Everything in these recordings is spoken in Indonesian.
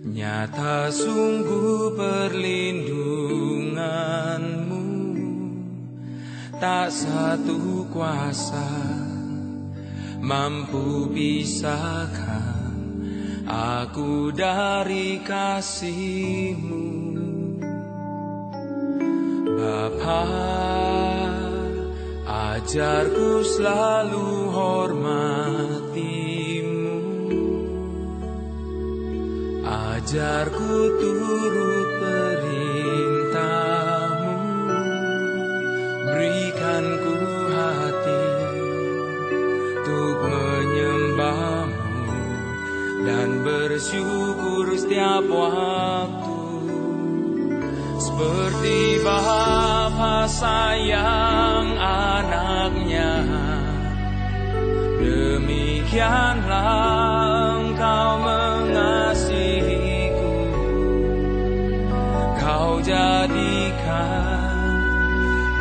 Nyata sungguh perlindunganmu, tak satu kuasa mampu pisahkan aku dari kasih-Mu. Bapa, ajarku selalu hormati-Mu, ajarku turut perintah-Mu, berikan ku hati untuk menyembah-Mu dan bersyukur setiap waktu. Seperti Bapa sayang anaknya, demikianlah Engkau mengasihiku. Kau jadikan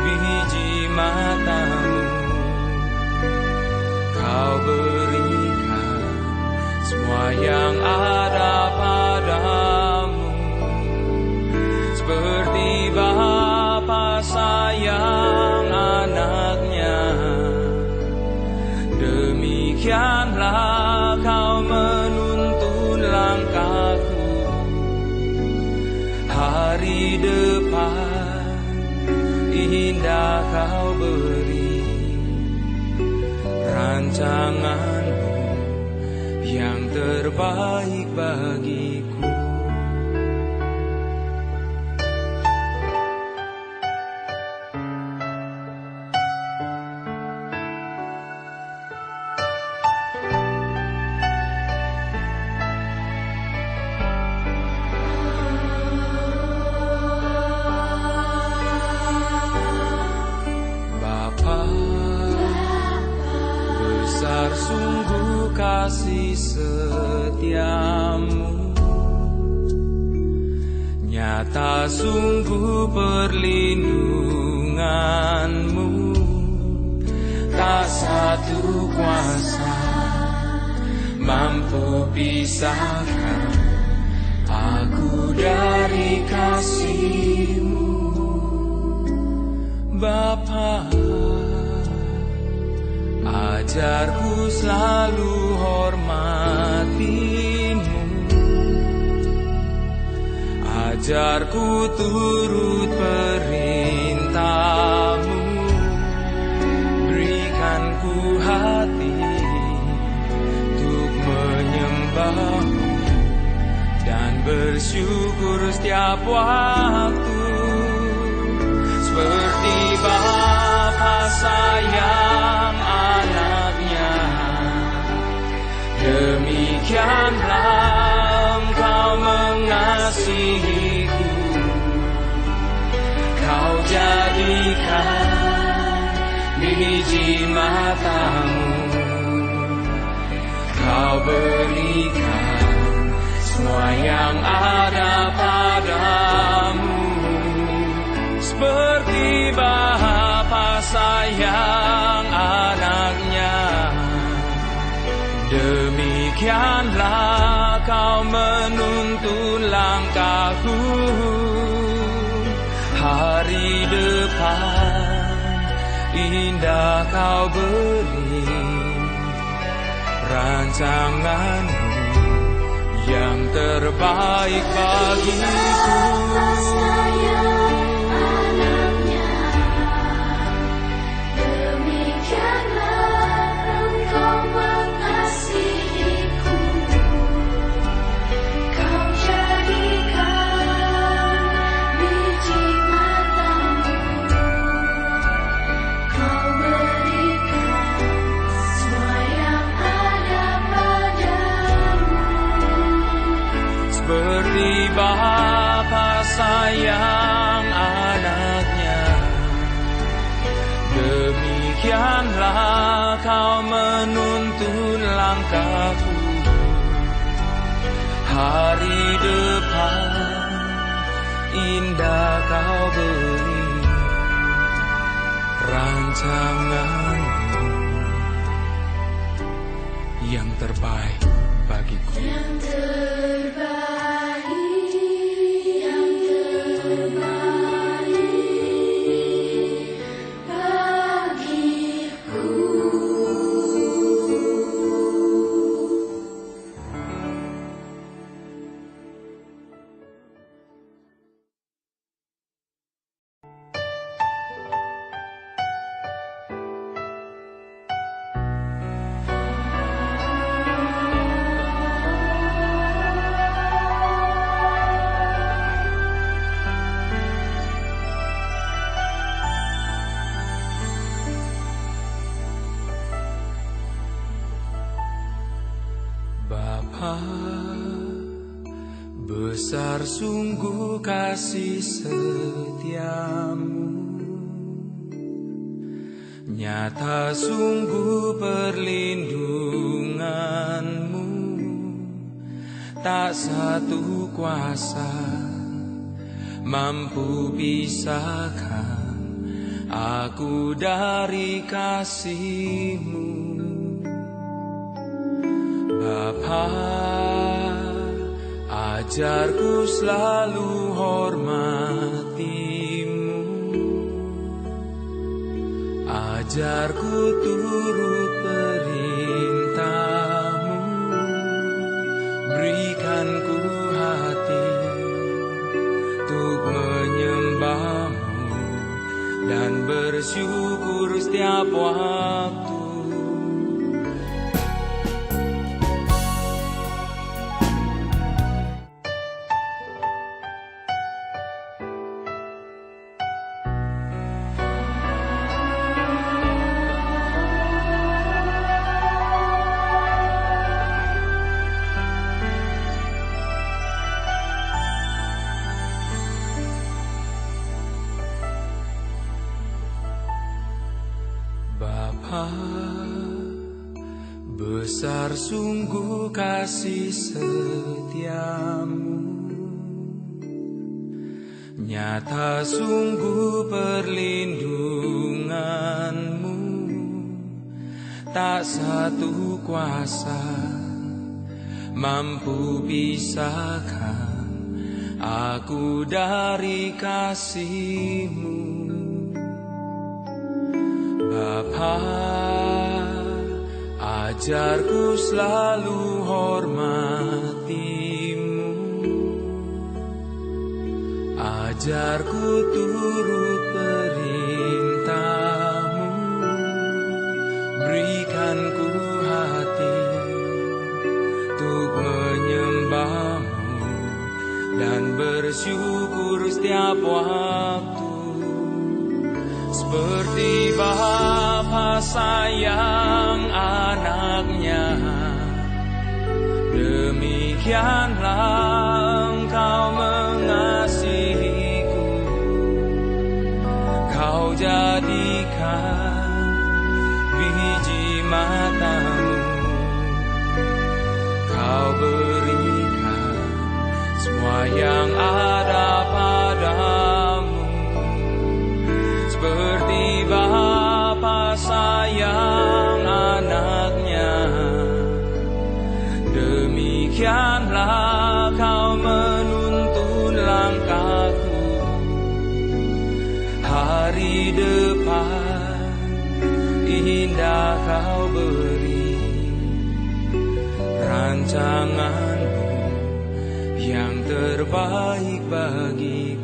biji mata-Mu, Kau berikan semua yang ada padamu. Seperti Bapa sayang anaknya, demikianlah Kau menuntun langkahku. Hari depan indah Kau beri, rancangan-Mu yang terbaik bagiku. Besar sungguh kasih setia-Mu, nyata sungguh perlindungan-Mu, tak satu kuasa mampu pisahkan aku dari kasih-Mu. Bapa, ajarku selalu hormati-Mu, ajarku turut perintah-Mu, berikan ku hati untuk menyembah-Mu dan bersyukur setiap waktu. Seperti Bapa sayang anaknya, demikianlah Engkau mengasihiku. Kau jadikan biji mata-Mu, Kau berikan semua yang ada padamu. Seperti Bapa sayang anaknya, demikianlah Kau menuntun langkahku. Hari depan indah Kau beri, rancangan-Mu yang terbaik bagiku. Seperti Bapa sayang anaknya, demikianlah Kau menuntun langkahku. Hari depan indah Kau beri, rancangan-Mu yang terbaik bagiku. Yang terbaik, yang terbaik bagiku. Bapa, besar sungguh kasih setiamu, nyata sungguh perlindunganmu, tak satu kuasa mampu pisahkan aku dari kasih-Mu. Bapa, ajarku selalu hormati-Mu, ajarku turut perintah-Mu, berikan ku hati untuk menyembah-Mu dan bersyukur setiap waktu. Bapa, besar sungguh kasih setiamu, nyata sungguh perlindunganmu, tak satu kuasa mampu pisahkan aku dari kasih-Mu. Bapa, ajarku selalu hormati-Mu, ajarku turut perintah-Mu, berikan ku hati untuk menyembah-Mu dan bersyukur setiap waktu. Seperti bapa sayang anaknya, demikianlah Engkau mengasihiku. Kau jadikan biji mata-Mu, Kau berikan semua yang ada padamu. Seperti bapa sayang anaknya, demikianlah Kau menuntun langkahku. Hari depan indah Kau beri, rancangan-Mu yang terbaik bagiku.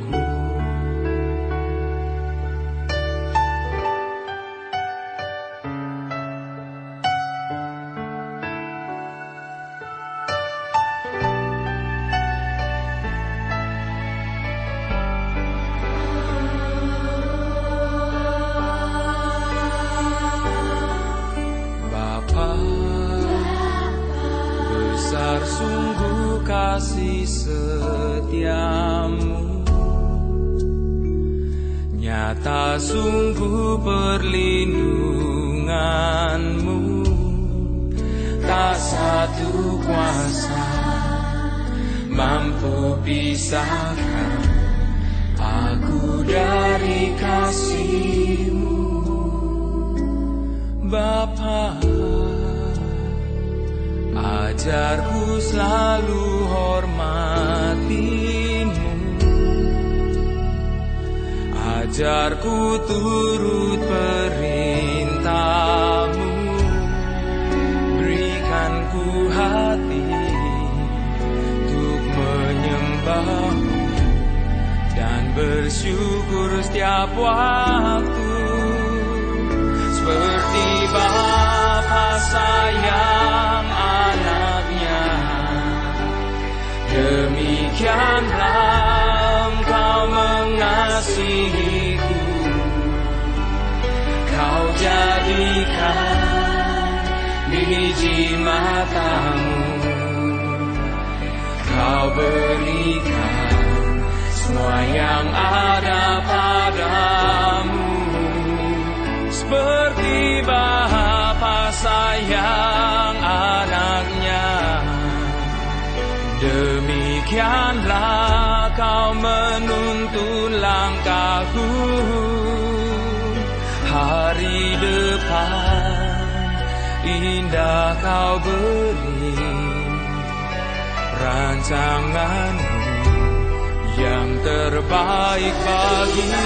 Besar sungguh kasih setiamu, nyata sungguh perlindunganmu, tak satu kuasa mampu pisahkan aku dari kasih-Mu. Bapa, Ajarku selalu hormatimu, ajarku turut perintahmu, berikan ku hati untuk menyembahmu dan bersyukur setiap waktu, seperti Bapa sayang anaknya, demikianlah Engkau mengasihiku. Kau jadikan biji matamu, Kau berikan semua yang ada padamu, seperti Bapa sayang anaknya, demikianlah Kau menuntun langkahku. Hari depan indah Kau beri, rancanganmu yang terbaik bagiku.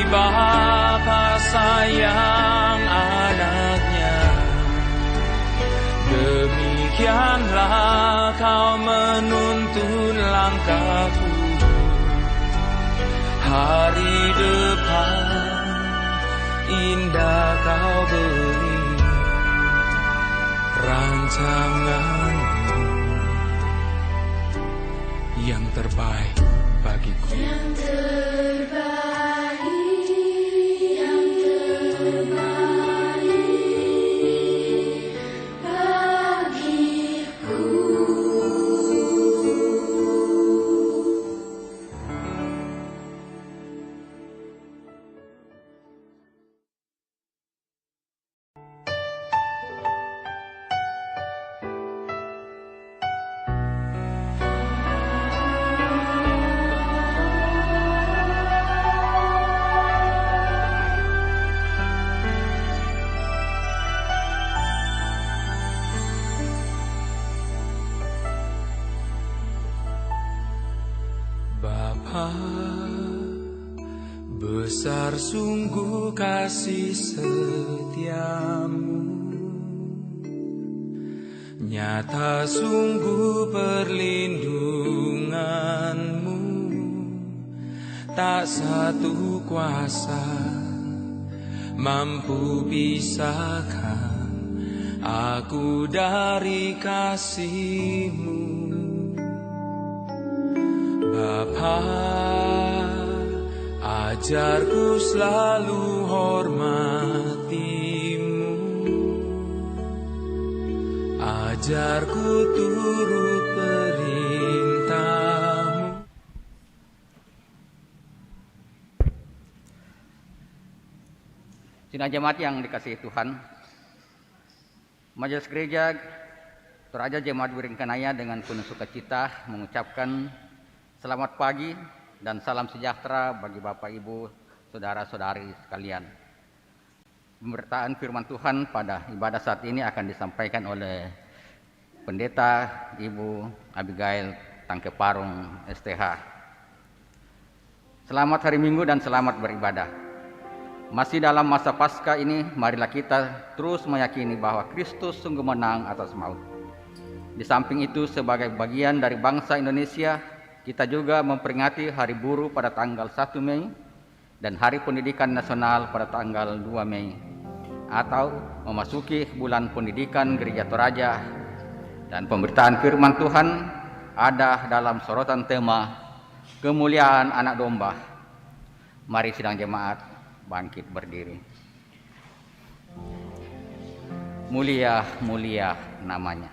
Bapa sayang anaknya, demikianlah Kau menuntun langkahku. Hari depan indah Kau beri, rancanganmu yang terbaik bagiku. Yang terbaik. Besar sungguh kasih setiamu, nyata sungguh perlindunganmu, tak satu kuasa mampu pisahkan aku dari kasih-Mu. Bapa, ajarku selalu hormati-Mu, ajarku turut perintah-Mu. Sidang jemaat yang dikasihi Tuhan, Majelis Gereja Toraja Jemaat Wiringkanaya dengan penuh sukacita mengucapkan selamat pagi dan salam sejahtera bagi Bapak Ibu, Saudara-saudari sekalian. Pemberitaan firman Tuhan pada ibadah saat ini akan disampaikan oleh Pendeta Ibu Abigail Tangkeparung STH. Selamat hari Minggu dan selamat beribadah. Masih dalam masa Paskah ini, marilah kita terus meyakini bahwa Kristus sungguh menang atas maut. Di samping itu, sebagai bagian dari bangsa Indonesia, kita juga memperingati Hari Buruh pada tanggal 1 Mei dan Hari Pendidikan Nasional pada tanggal 2 Mei, atau memasuki bulan pendidikan Gereja Toraja. Dan pemberitaan firman Tuhan ada dalam sorotan tema kemuliaan anak domba. Mari sidang jemaat bangkit berdiri. Mulia, mulia namanya.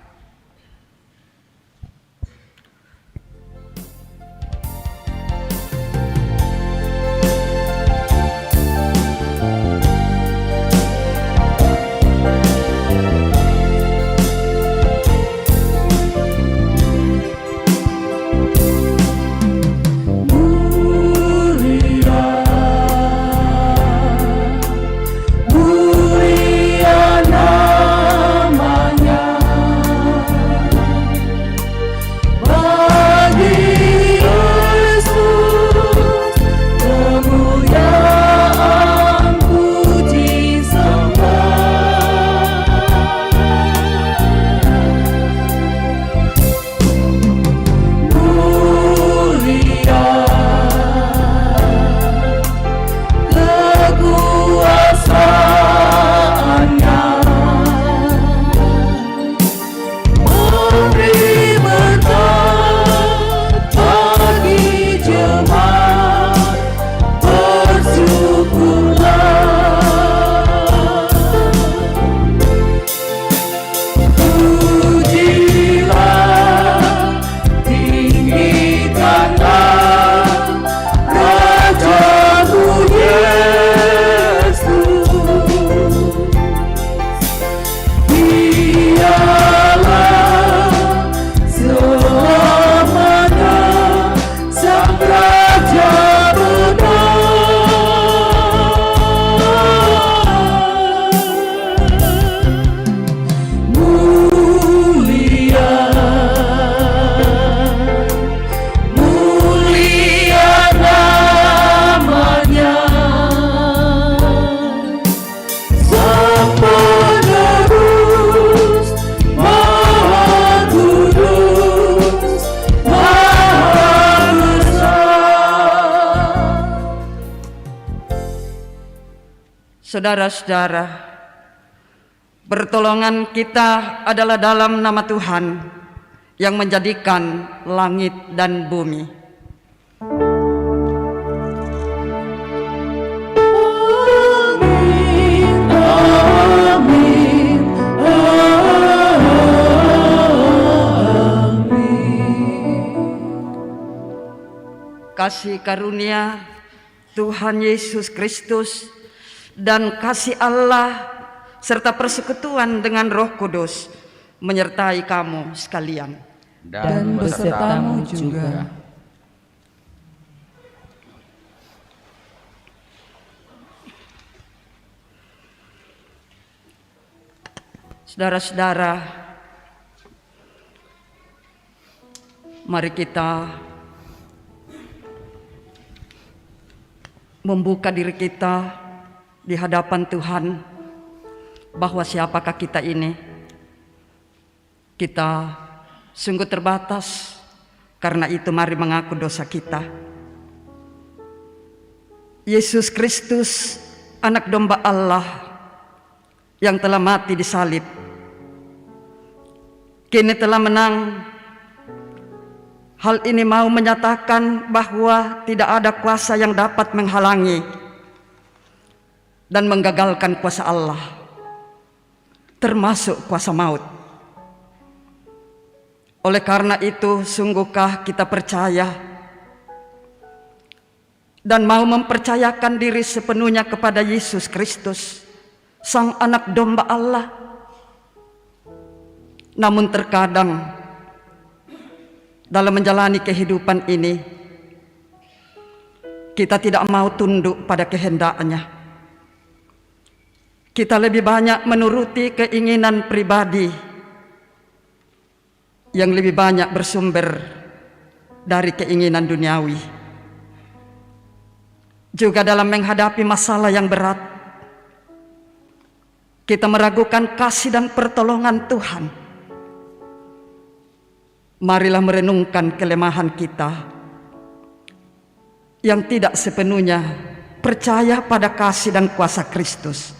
Saudara-saudara, pertolongan kita adalah dalam nama Tuhan yang menjadikan langit dan bumi. Kasih karunia Tuhan Yesus Kristus dan kasih Allah serta persekutuan dengan Roh Kudus menyertai kamu sekalian. Dan besertamu juga. Saudara-saudara, mari kita membuka diri kita di hadapan Tuhan bahwa siapakah kita ini. Kita sungguh terbatas, karena itu mari mengaku dosa kita. Yesus Kristus, anak domba Allah yang telah mati di salib, kini telah menang. Hal ini mau menyatakan bahwa tidak ada kuasa yang dapat menghalangi dan menggagalkan kuasa Allah, termasuk kuasa maut. Oleh karena itu, sungguhkah kita percaya dan mau mempercayakan diri sepenuhnya kepada Yesus Kristus, Sang Anak Domba Allah? Namun terkadang dalam menjalani kehidupan ini, kita tidak mau tunduk pada kehendaknya. Kita lebih banyak menuruti keinginan pribadi yang lebih banyak bersumber dari keinginan duniawi. Juga dalam menghadapi masalah yang berat, kita meragukan kasih dan pertolongan Tuhan. Marilah merenungkan kelemahan kita yang tidak sepenuhnya percaya pada kasih dan kuasa Kristus.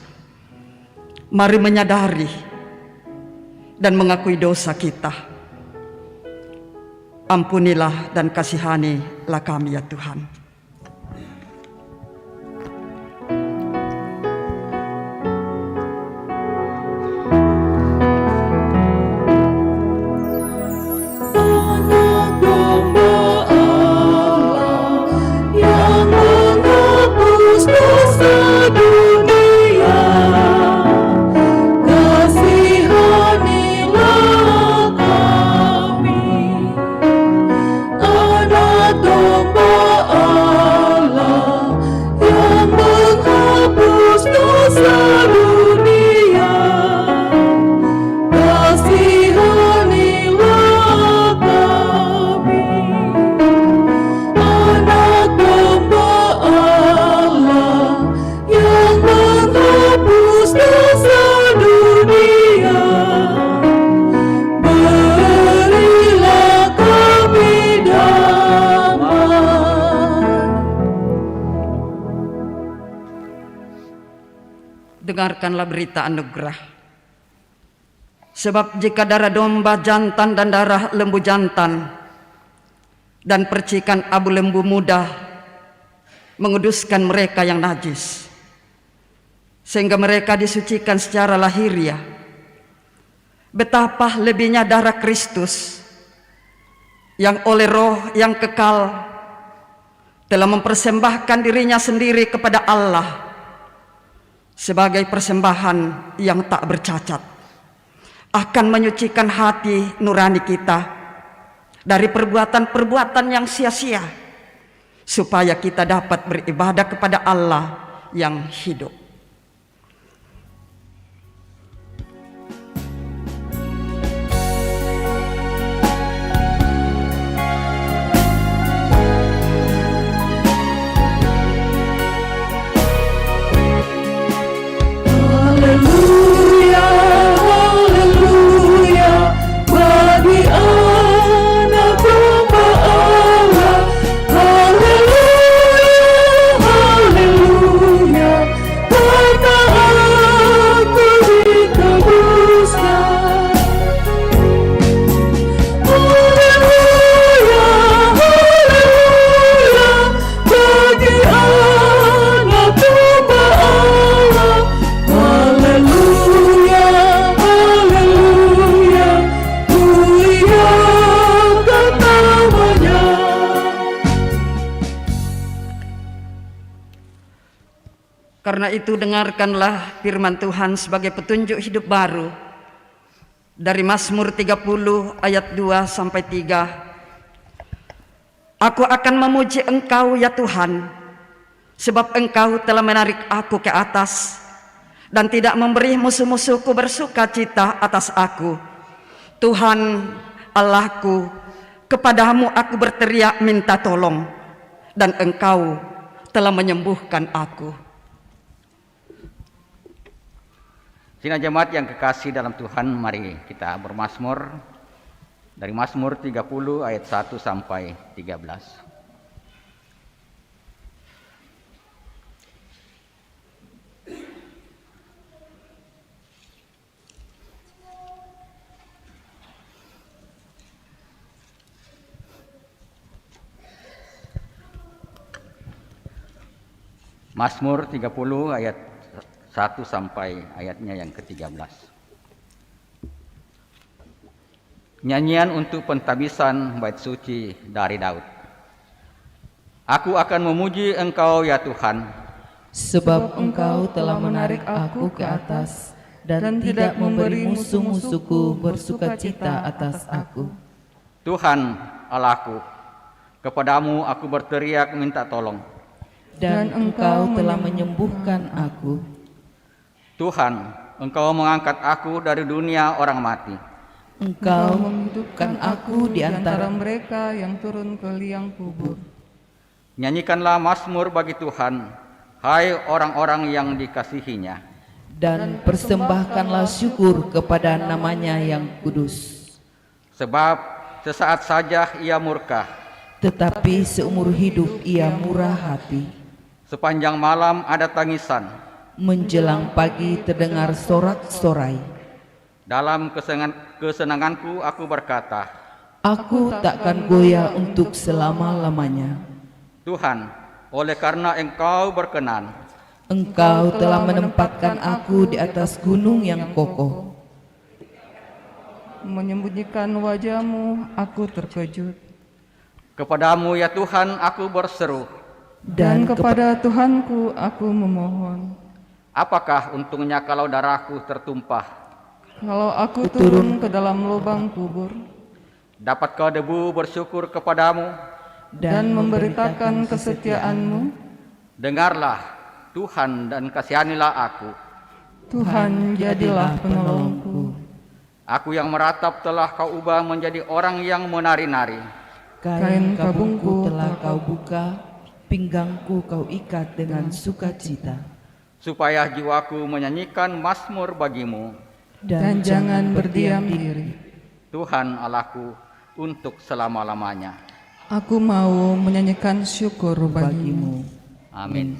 Mari menyadari dan mengakui dosa kita. Ampunilah dan kasihanilah kami ya Tuhan. Dengarkanlah berita anugerah. Sebab jika darah domba jantan dan darah lembu jantan dan percikan abu lembu muda menguduskan mereka yang najis, sehingga mereka disucikan secara lahiriah, betapa lebihnya darah Kristus yang oleh Roh yang kekal telah mempersembahkan dirinya sendiri kepada Allah sebagai persembahan yang tak bercacat, akan menyucikan hati nurani kita dari perbuatan-perbuatan yang sia-sia, supaya kita dapat beribadah kepada Allah yang hidup. Haleluya, Karena itu dengarkanlah firman Tuhan sebagai petunjuk hidup baru dari Mazmur 30 ayat 2 sampai 3. Aku akan memuji Engkau ya Tuhan, sebab Engkau telah menarik aku ke atas dan tidak memberi musuh-musuhku bersuka cita atas aku. Tuhan Allahku, kepadamu aku berteriak minta tolong, dan Engkau telah menyembuhkan aku. Sidang jemaat yang kekasih dalam Tuhan, mari kita bermazmur dari Mazmur 30 ayat 1 sampai 13. Mazmur 30 ayat 1 sampai ayatnya yang ke-13. Nyanyian untuk pentabisan bait suci dari Daud. Aku akan memuji Engkau ya Tuhan, Sebab Engkau telah menarik aku ke atas dan tidak memberi musuh-musuhku bersuka cita atas aku. Tuhan Allahku, kepadamu aku berteriak minta tolong. Dan Engkau telah menyembuhkan aku. Tuhan, Engkau mengangkat aku dari dunia orang mati. Engkau menghidupkan aku di antara mereka yang turun ke liang kubur. Nyanyikanlah mazmur bagi Tuhan, hai orang-orang yang dikasihinya. dan persembahkanlah syukur kepada namanya yang kudus. Sebab sesaat saja ia murka, Tetapi seumur hidup ia murah hati. sepanjang malam ada tangisan. Menjelang pagi terdengar sorak-sorai. Dalam kesenanganku aku berkata, Aku takkan goyah untuk selama-lamanya. Tuhan, oleh karena Engkau berkenan, Engkau telah menempatkan aku di atas gunung yang kokoh. Menyembunyikan wajah-Mu, aku terkejut. kepadamu ya Tuhan aku berseru. Dan kepada Tuhanku aku memohon. Apakah untungnya kalau darahku tertumpah? Kalau aku turun ke dalam lubang kubur Dapatkah debu bersyukur kepadamu? dan memberitakan kesetiaan-Mu, Dengarlah Tuhan dan kasihanilah aku. Tuhan jadilah penolongku. Aku yang meratap telah Kau ubah menjadi orang yang menari-nari. Kain kabungku telah Kau buka, pinggangku Kau ikat dengan sukacita. Supaya jiwaku menyanyikan mazmur bagimu, Dan jangan berdiam diri. Tuhan Allahku, untuk selama-lamanya. Aku mau menyanyikan syukur bagimu. Amin.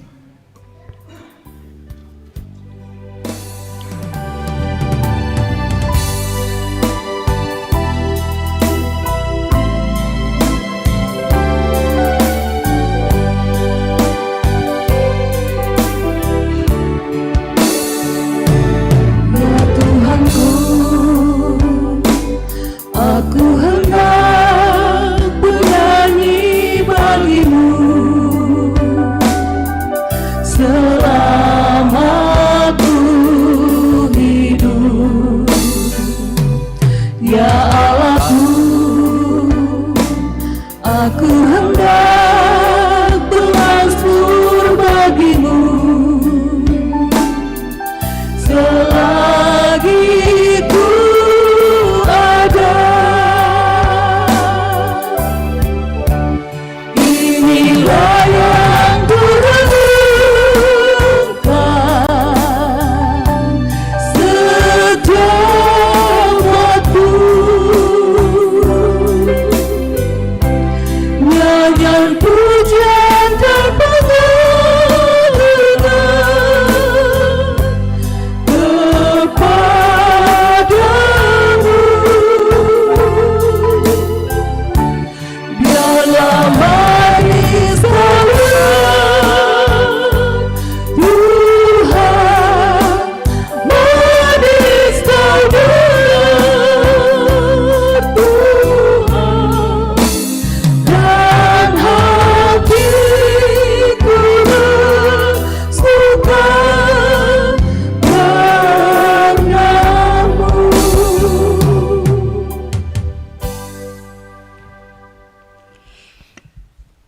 Ya Tuhanku, aku hendak bernyanyi bagimu selama ku hidup. Ya Allahku, aku hendak bermazmur bagimu selagi ku ada. Inilah yang kurenungkan setiap waktu. Nyanyian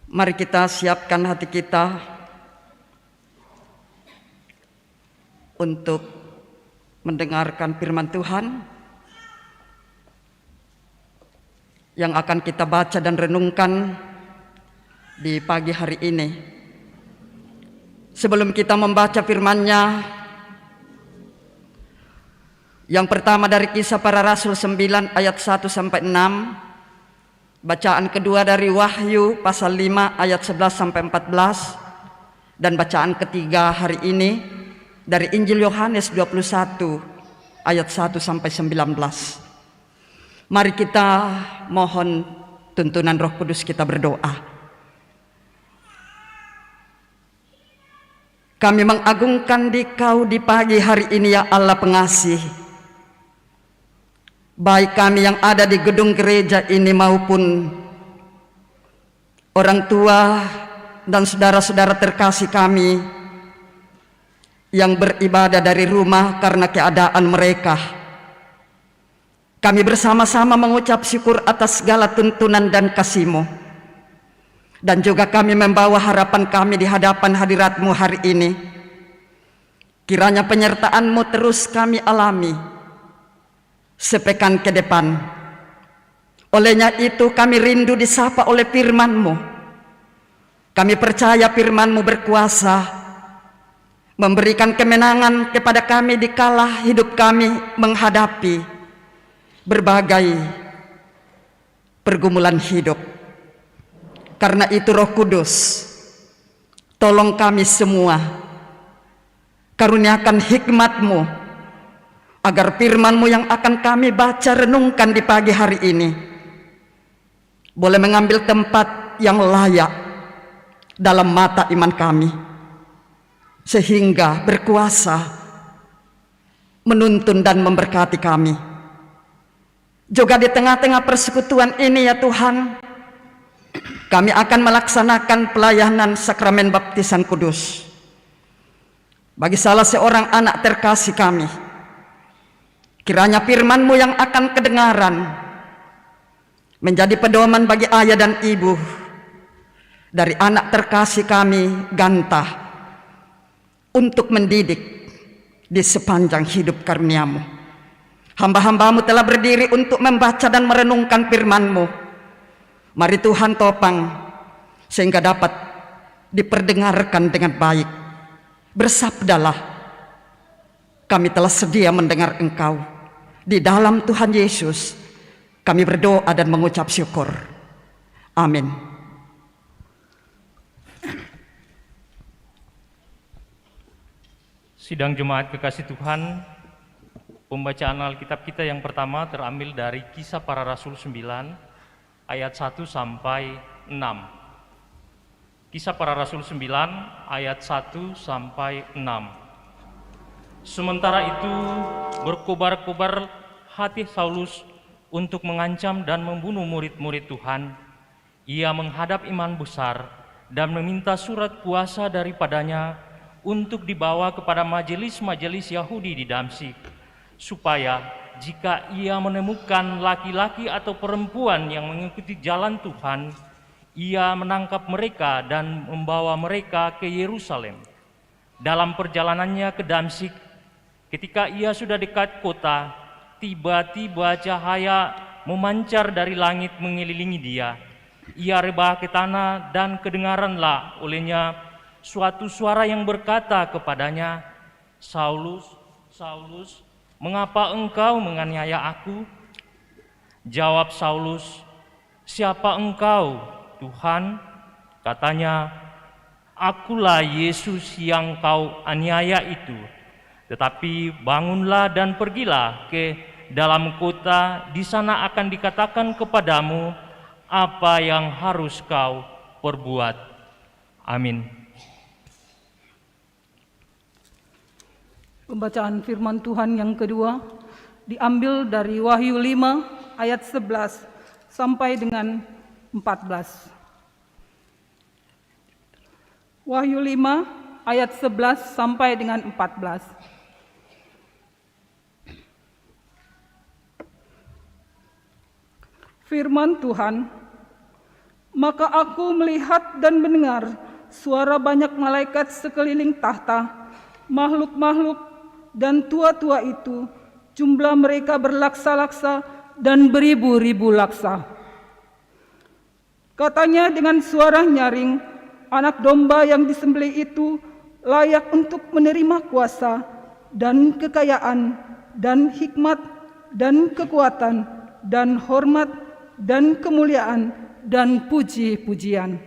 Mari kita siapkan hati kita untuk mendengarkan firman Tuhan yang akan kita baca dan renungkan di pagi hari ini. Sebelum kita membaca firman-Nya, yang pertama dari Kisah Para Rasul 9 ayat 1 sampai 6. Bacaan kedua dari Wahyu pasal 5 ayat 11 sampai 14, dan bacaan ketiga hari ini dari Injil Yohanes 21 ayat 1 sampai 19. Mari kita mohon tuntunan Roh Kudus, kita berdoa. Kami mengagungkan Dikau di pagi hari ini ya Allah pengasih. Baik kami yang ada di gedung gereja ini maupun orang tua dan saudara-saudara terkasih kami yang beribadah dari rumah karena keadaan mereka. Kami bersama-sama mengucap syukur atas segala tuntunan dan kasih-Mu. Dan juga kami membawa harapan kami di hadapan hadirat-Mu hari ini. Kiranya penyertaan-Mu terus kami alami sepekan ke depan. Olehnya itu kami rindu disapa oleh firman-Mu. Kami percaya firman-Mu berkuasa memberikan kemenangan kepada kami di kala hidup kami menghadapi berbagai pergumulan hidup. Karena itu Roh Kudus, tolong kami semua, karuniakan hikmat-Mu agar firman-Mu yang akan kami baca renungkan di pagi hari ini boleh mengambil tempat yang layak dalam mata iman kami, sehingga berkuasa menuntun dan memberkati kami. Juga di tengah-tengah persekutuan ini ya Tuhan, kami akan melaksanakan pelayanan sakramen baptisan kudus bagi salah seorang anak terkasih kami. Kiranya firman-Mu yang akan kedengaran menjadi pedoman bagi ayah dan ibu dari anak terkasih kami Ganta untuk mendidik di sepanjang hidup karunia-Mu. Hamba-hamba-Mu telah berdiri untuk membaca dan merenungkan firman-Mu. Mari Tuhan topang sehingga dapat diperdengarkan dengan baik. Bersabdalah, kami telah sedia mendengar Engkau. Di dalam Tuhan Yesus kami berdoa dan mengucap syukur. Amin. Sidang jemaat kekasih Tuhan, pembacaan Alkitab kita yang pertama terambil dari Kisah Para Rasul 9 ayat 1 sampai 6. Kisah Para Rasul 9 ayat 1 sampai 6. Sementara itu berkobar-kobar hati Saulus untuk mengancam dan membunuh murid-murid Tuhan. Ia menghadap imam besar dan meminta surat kuasa daripadanya untuk dibawa kepada majelis-majelis Yahudi di Damsyik, supaya jika ia menemukan laki-laki atau perempuan yang mengikuti jalan Tuhan, ia menangkap mereka dan membawa mereka ke Yerusalem. Dalam perjalanannya ke Damsyik, ketika ia sudah dekat kota, tiba-tiba cahaya memancar dari langit mengelilingi dia. Ia rebah ke tanah dan kedengaranlah olehnya suatu suara yang berkata kepadanya, "Saulus, Saulus, mengapa engkau menganiaya aku?" Jawab Saulus, "Siapa engkau, Tuhan?" Katanya, "Akulah Yesus yang kau aniaya itu. Tetapi bangunlah dan pergilah ke dalam kota, di sana akan dikatakan kepadamu apa yang harus kau perbuat." Amin. Pembacaan firman Tuhan yang kedua diambil dari Wahyu 5 ayat 11 sampai dengan 14. Wahyu 5 ayat 11 sampai dengan 14. Firman Tuhan, Maka aku melihat dan mendengar suara banyak malaikat sekeliling tahta, makhluk-makhluk dan tua-tua itu, jumlah mereka berlaksa-laksa dan beribu-ribu laksa. Katanya dengan suara nyaring, anak domba yang disembelih itu layak untuk menerima kuasa dan kekayaan dan hikmat dan kekuatan dan hormat dan kemuliaan dan puji-pujian.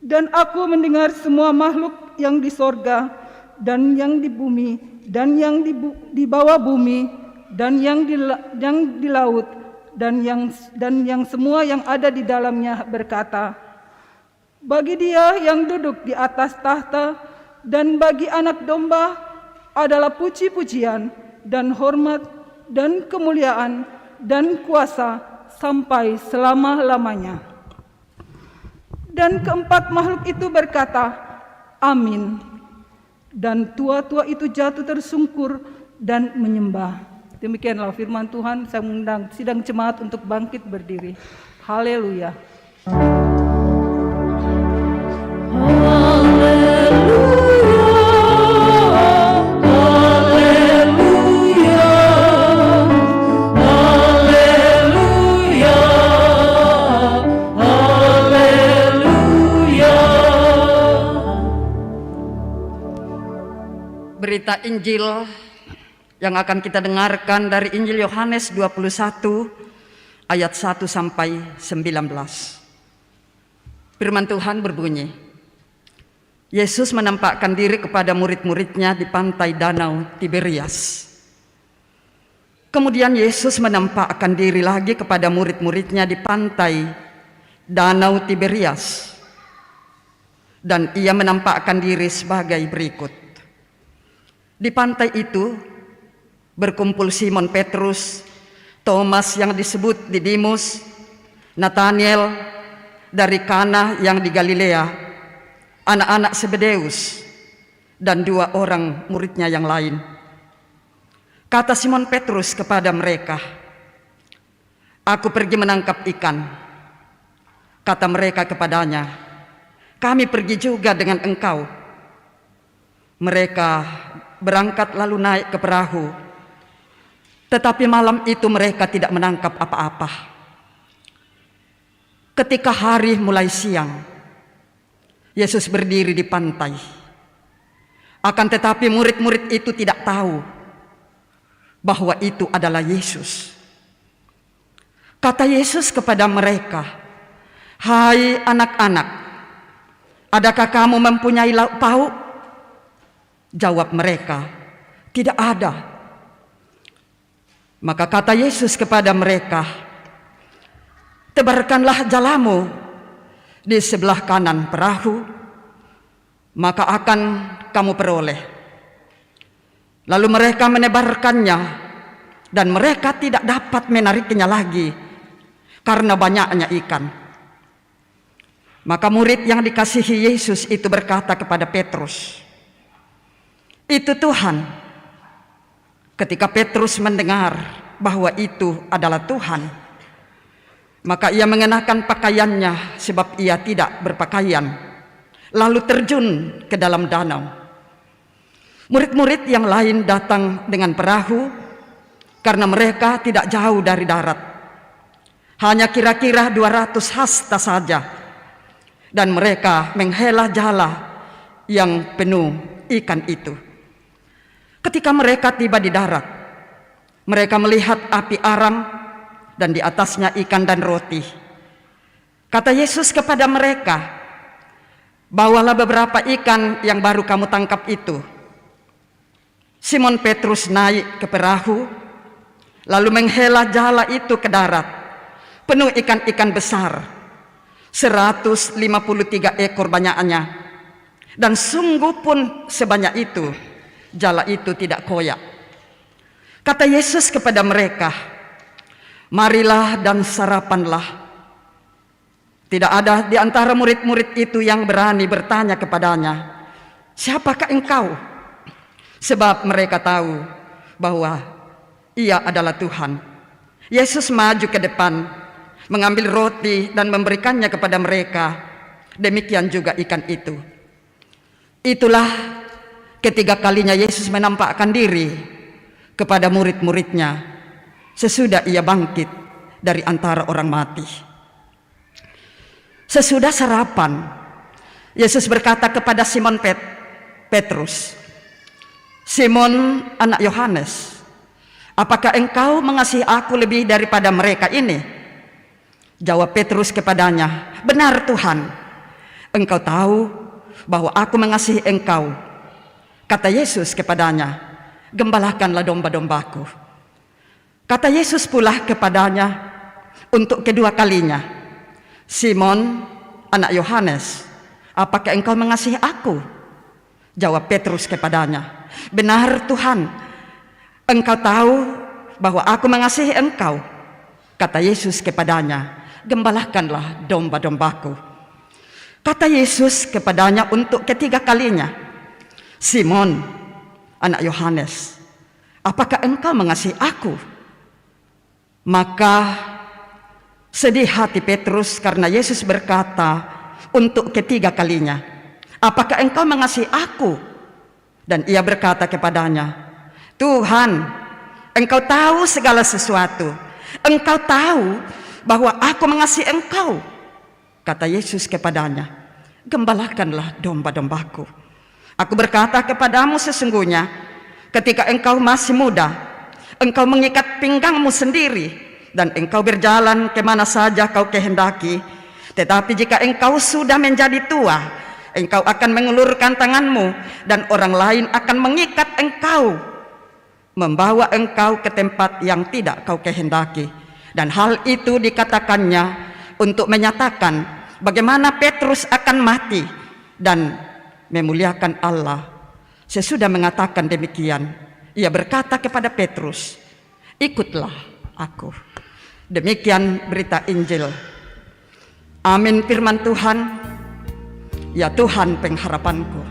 Dan aku mendengar semua makhluk yang di sorga dan yang di bumi dan yang di bawah bumi dan yang di laut dan yang semua yang ada di dalamnya berkata, bagi Dia yang duduk di atas tahta dan bagi anak domba adalah puji-pujian dan hormat dan kemuliaan dan kuasa sampai selama-lamanya. Dan keempat makhluk itu berkata, Amin. Dan tua-tua itu jatuh tersungkur dan menyembah. Demikianlah firman Tuhan. Saya mengundang sidang jemaat untuk bangkit berdiri. Haleluya. Berita Injil yang akan kita dengarkan dari Injil Yohanes 21 ayat 1 sampai 19. Firman Tuhan berbunyi, Yesus menampakkan diri kepada murid-muridnya di pantai Danau Tiberias. Kemudian Yesus menampakkan diri lagi kepada murid-muridnya di pantai Danau Tiberias. Dan ia menampakkan diri sebagai berikut. Di pantai itu berkumpul Simon Petrus, Thomas yang disebut Didimus, Nathanael dari Kana yang di Galilea, anak-anak Zebedeus, dan 2 orang muridnya yang lain. Kata Simon Petrus kepada mereka, "Aku pergi menangkap ikan." Kata mereka kepadanya, "Kami pergi juga dengan engkau." Mereka berangkat lalu naik ke perahu, tetapi malam itu mereka tidak menangkap apa-apa. Ketika hari mulai siang, Yesus berdiri di pantai. Akan tetapi murid-murid itu tidak tahu bahwa itu adalah Yesus. Kata Yesus kepada mereka, "Hai anak-anak, adakah kamu mempunyai lauk pauk?" Jawab mereka, "Tidak ada." Maka kata Yesus kepada mereka, "Tebarkanlah jalamu di sebelah kanan perahu, maka akan kamu peroleh." Lalu mereka menebarkannya, dan mereka tidak dapat menariknya lagi karena banyaknya ikan. Maka murid yang dikasihi Yesus itu berkata kepada Petrus, "Itu Tuhan." Ketika Petrus mendengar bahwa itu adalah Tuhan, maka ia mengenakan pakaiannya sebab ia tidak berpakaian, lalu terjun ke dalam danau. Murid-murid yang lain datang dengan perahu karena mereka tidak jauh dari darat, hanya kira-kira 200 hasta saja, dan mereka menghela jala yang penuh ikan itu. Ketika mereka tiba di darat, mereka melihat api arang dan di atasnya ikan dan roti. Kata Yesus kepada mereka, "Bawalah beberapa ikan yang baru kamu tangkap itu." Simon Petrus naik ke perahu, lalu menghela jala itu ke darat, penuh ikan-ikan besar, 153 ekor banyaknya, dan sungguh pun sebanyak itu, jala itu tidak koyak. Kata Yesus kepada mereka, "Marilah dan sarapanlah." Tidak ada di antara murid-murid itu yang berani bertanya kepadanya, "Siapakah engkau?" Sebab mereka tahu bahwa ia adalah Tuhan. Yesus maju ke depan, mengambil roti dan memberikannya kepada mereka. Demikian juga ikan itu. Itulah ketiga kalinya Yesus menampakkan diri kepada murid-muridnya sesudah ia bangkit dari antara orang mati. Sesudah sarapan, Yesus berkata kepada Simon Petrus, "Simon, anak Yohanes, apakah engkau mengasihi aku lebih daripada mereka ini?" Jawab Petrus kepadanya, "Benar Tuhan, engkau tahu bahwa aku mengasihi engkau." Kata Yesus kepadanya, "Gembalakanlah domba-dombaku." Kata Yesus pula kepadanya untuk kedua kalinya, "Simon, anak Yohanes, apakah engkau mengasihi aku?" Jawab Petrus kepadanya, "Benar Tuhan, engkau tahu bahwa aku mengasihi engkau." Kata Yesus kepadanya, "Gembalakanlah domba-dombaku." Kata Yesus kepadanya untuk ketiga kalinya, "Simon, anak Yohanes, apakah engkau mengasihi aku?" Maka sedih hati Petrus karena Yesus berkata untuk ketiga kalinya, "Apakah engkau mengasihi aku?" Dan ia berkata kepadanya, "Tuhan, engkau tahu segala sesuatu. Engkau tahu bahwa aku mengasihi engkau." Kata Yesus kepadanya, "Gembalakanlah domba-dombaku. Aku berkata kepadamu sesungguhnya, ketika engkau masih muda, engkau mengikat pinggangmu sendiri, dan engkau berjalan kemana saja kau kehendaki. Tetapi jika engkau sudah menjadi tua, engkau akan mengulurkan tanganmu, dan orang lain akan mengikat engkau, membawa engkau ke tempat yang tidak kau kehendaki." Dan hal itu dikatakannya untuk menyatakan bagaimana Petrus akan mati dan memuliakan Allah. Sesudah mengatakan demikian, ia berkata kepada Petrus, "Ikutlah aku." Demikian berita Injil. Amin firman Tuhan. Ya Tuhan pengharapanku.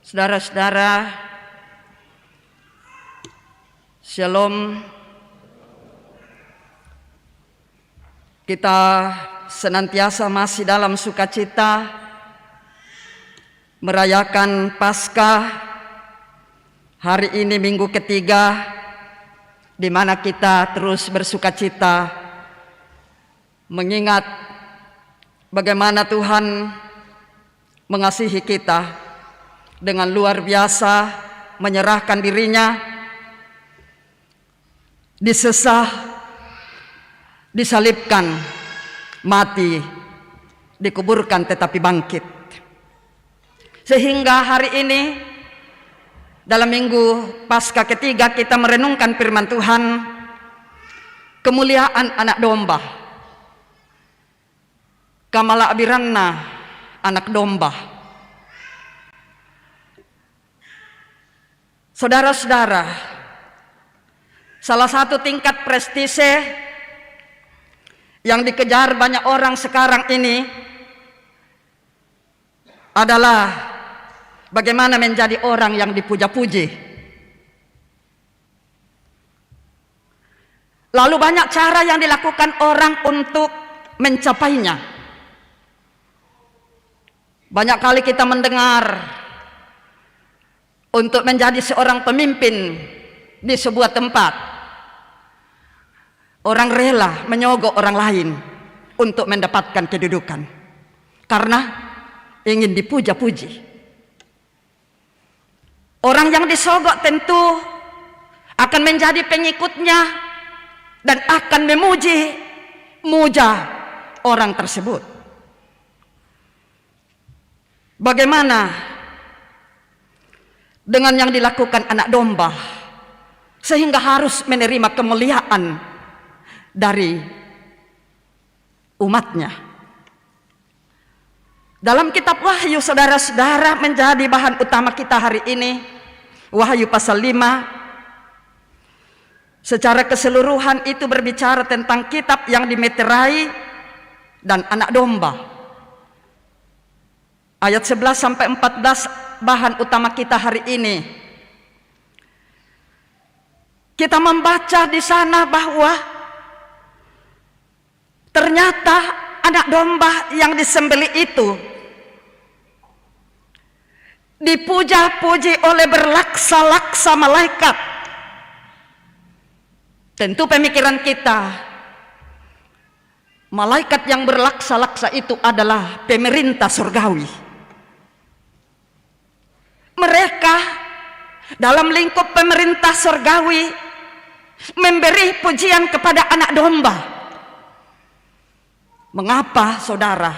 Saudara-saudara, Shalom. Kita senantiasa masih dalam sukacita merayakan Paskah. Hari ini minggu ketiga di mana kita terus bersukacita mengingat bagaimana Tuhan mengasihi kita dengan luar biasa, menyerahkan dirinya, disesah, disalibkan, mati, dikuburkan tetapi bangkit. Sehingga hari ini dalam minggu Paskah ketiga kita merenungkan firman Tuhan, kemuliaan anak domba, kamala abiranna anak domba. Saudara-saudara, salah satu tingkat prestise yang dikejar banyak orang sekarang ini adalah bagaimana menjadi orang yang dipuja-puji. Lalu banyak cara yang dilakukan orang untuk mencapainya. Banyak kali kita mendengar untuk menjadi seorang pemimpin di sebuah tempat, orang rela menyogok orang lain untuk mendapatkan kedudukan karena ingin dipuja-puji. Orang yang disogok tentu akan menjadi pengikutnya dan akan muja orang tersebut. Bagaimana dengan yang dilakukan anak domba sehingga harus menerima kemuliaan dari umatnya? Dalam kitab Wahyu, saudara-saudara, menjadi bahan utama kita hari ini, Wahyu pasal 5, secara keseluruhan itu berbicara tentang kitab yang dimeterai dan anak domba. Ayat 11 sampai 14 bahan utama kita hari ini. Kita membaca di sana bahwa ternyata anak domba yang disembelih itu dipuja-puji oleh berlaksa-laksa malaikat. Tentu pemikiran kita, malaikat yang berlaksa-laksa itu adalah pemerintah surgawi. Mereka dalam lingkup pemerintah surgawi memberi pujian kepada anak domba. Mengapa, saudara?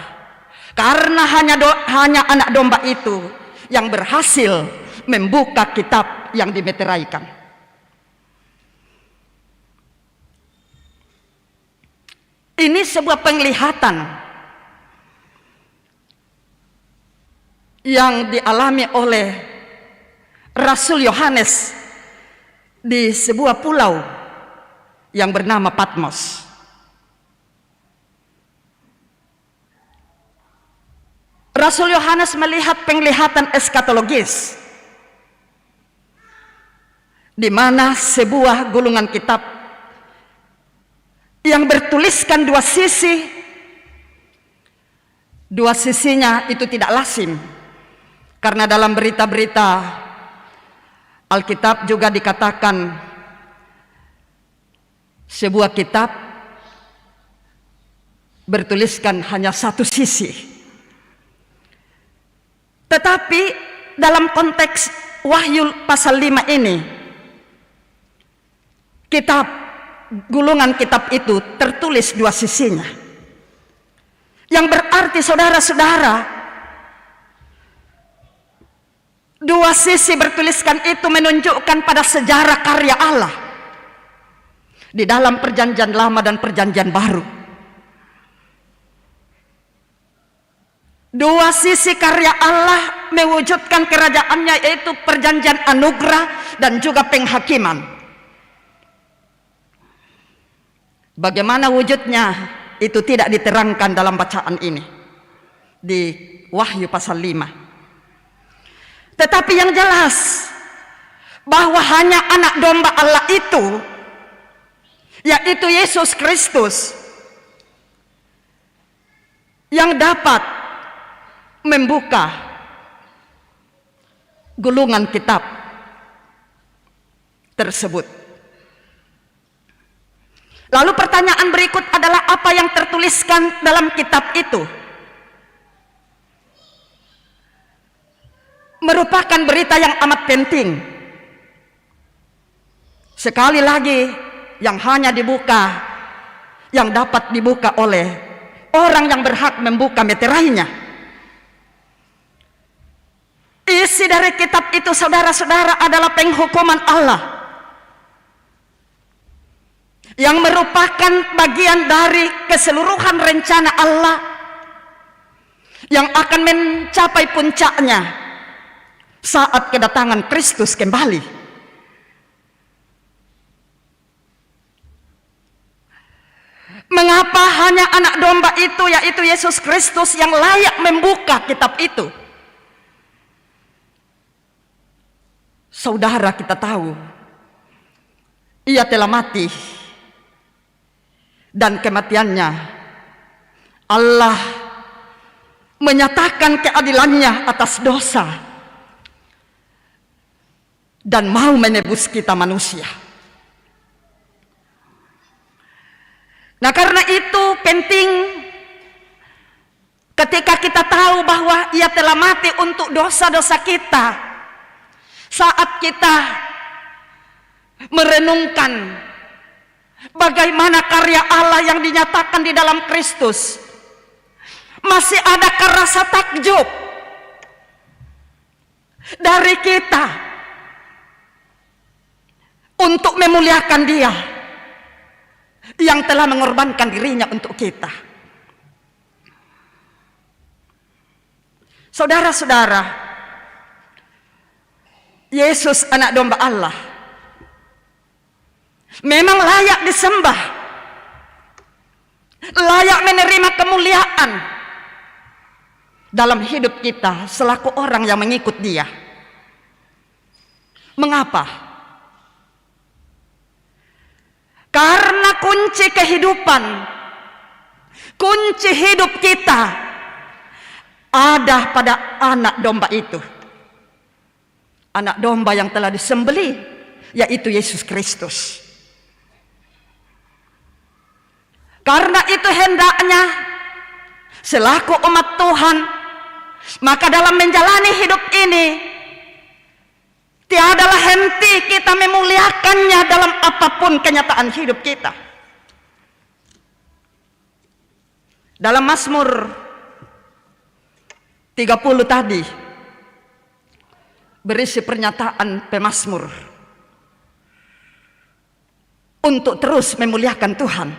Karena hanya anak domba itu yang berhasil membuka kitab yang dimeteraikan. Ini sebuah penglihatan yang dialami oleh Rasul Yohanes di sebuah pulau yang bernama Patmos. Rasul Yohanes melihat penglihatan eskatologis di mana sebuah gulungan kitab yang bertuliskan dua sisi. Dua sisinya itu tidak lazim, karena dalam berita-berita Alkitab juga dikatakan sebuah kitab bertuliskan hanya satu sisi. Tetapi dalam konteks Wahyu pasal 5 ini, gulungan kitab itu tertulis dua sisinya. Yang berarti, saudara-saudara, dua sisi bertuliskan itu menunjukkan pada sejarah karya Allah di dalam perjanjian lama dan perjanjian baru. Dua sisi karya Allah mewujudkan kerajaannya, yaitu perjanjian anugerah dan juga penghakiman. Bagaimana wujudnya itu tidak diterangkan dalam bacaan ini di Wahyu pasal 5. Tetapi yang jelas bahwa hanya anak domba Allah itu, yaitu Yesus Kristus, yang dapat membuka gulungan kitab tersebut. Lalu pertanyaan berikut adalah, apa yang tertuliskan dalam kitab itu? Merupakan berita yang amat penting. Sekali lagi, yang hanya dibuka, yang dapat dibuka oleh orang yang berhak membuka meterainya. Isi dari kitab itu, saudara-saudara, adalah penghukuman Allah, yang merupakan bagian dari keseluruhan rencana Allah yang akan mencapai puncaknya saat kedatangan Kristus kembali. Mengapa hanya anak domba itu, yaitu Yesus Kristus, yang layak membuka kitab itu? saudara kita tahu ia telah mati, dan kematiannya Allah menyatakan keadilannya atas dosa dan mau menebus kita manusia. Nah, karena itu penting ketika kita tahu bahwa ia telah mati untuk dosa-dosa kita, saat kita merenungkan bagaimana karya Allah yang dinyatakan di dalam Kristus, masih adakah rasa takjub dari kita untuk memuliakan Dia yang telah mengorbankan dirinya untuk kita? Saudara-saudara, Yesus anak domba Allah memang layak disembah, layak menerima kemuliaan dalam hidup kita selaku orang yang mengikut Dia. Mengapa? Karena kunci kehidupan, kunci hidup kita ada pada anak domba itu. Anak domba yang telah disembelih, yaitu Yesus Kristus. Karena itu hendaknya selaku umat Tuhan, maka dalam menjalani hidup ini tiadalah henti kita memuliakannya dalam apapun kenyataan hidup kita. Dalam Mazmur 30 tadi berisi pernyataan pemazmur untuk terus memuliakan Tuhan.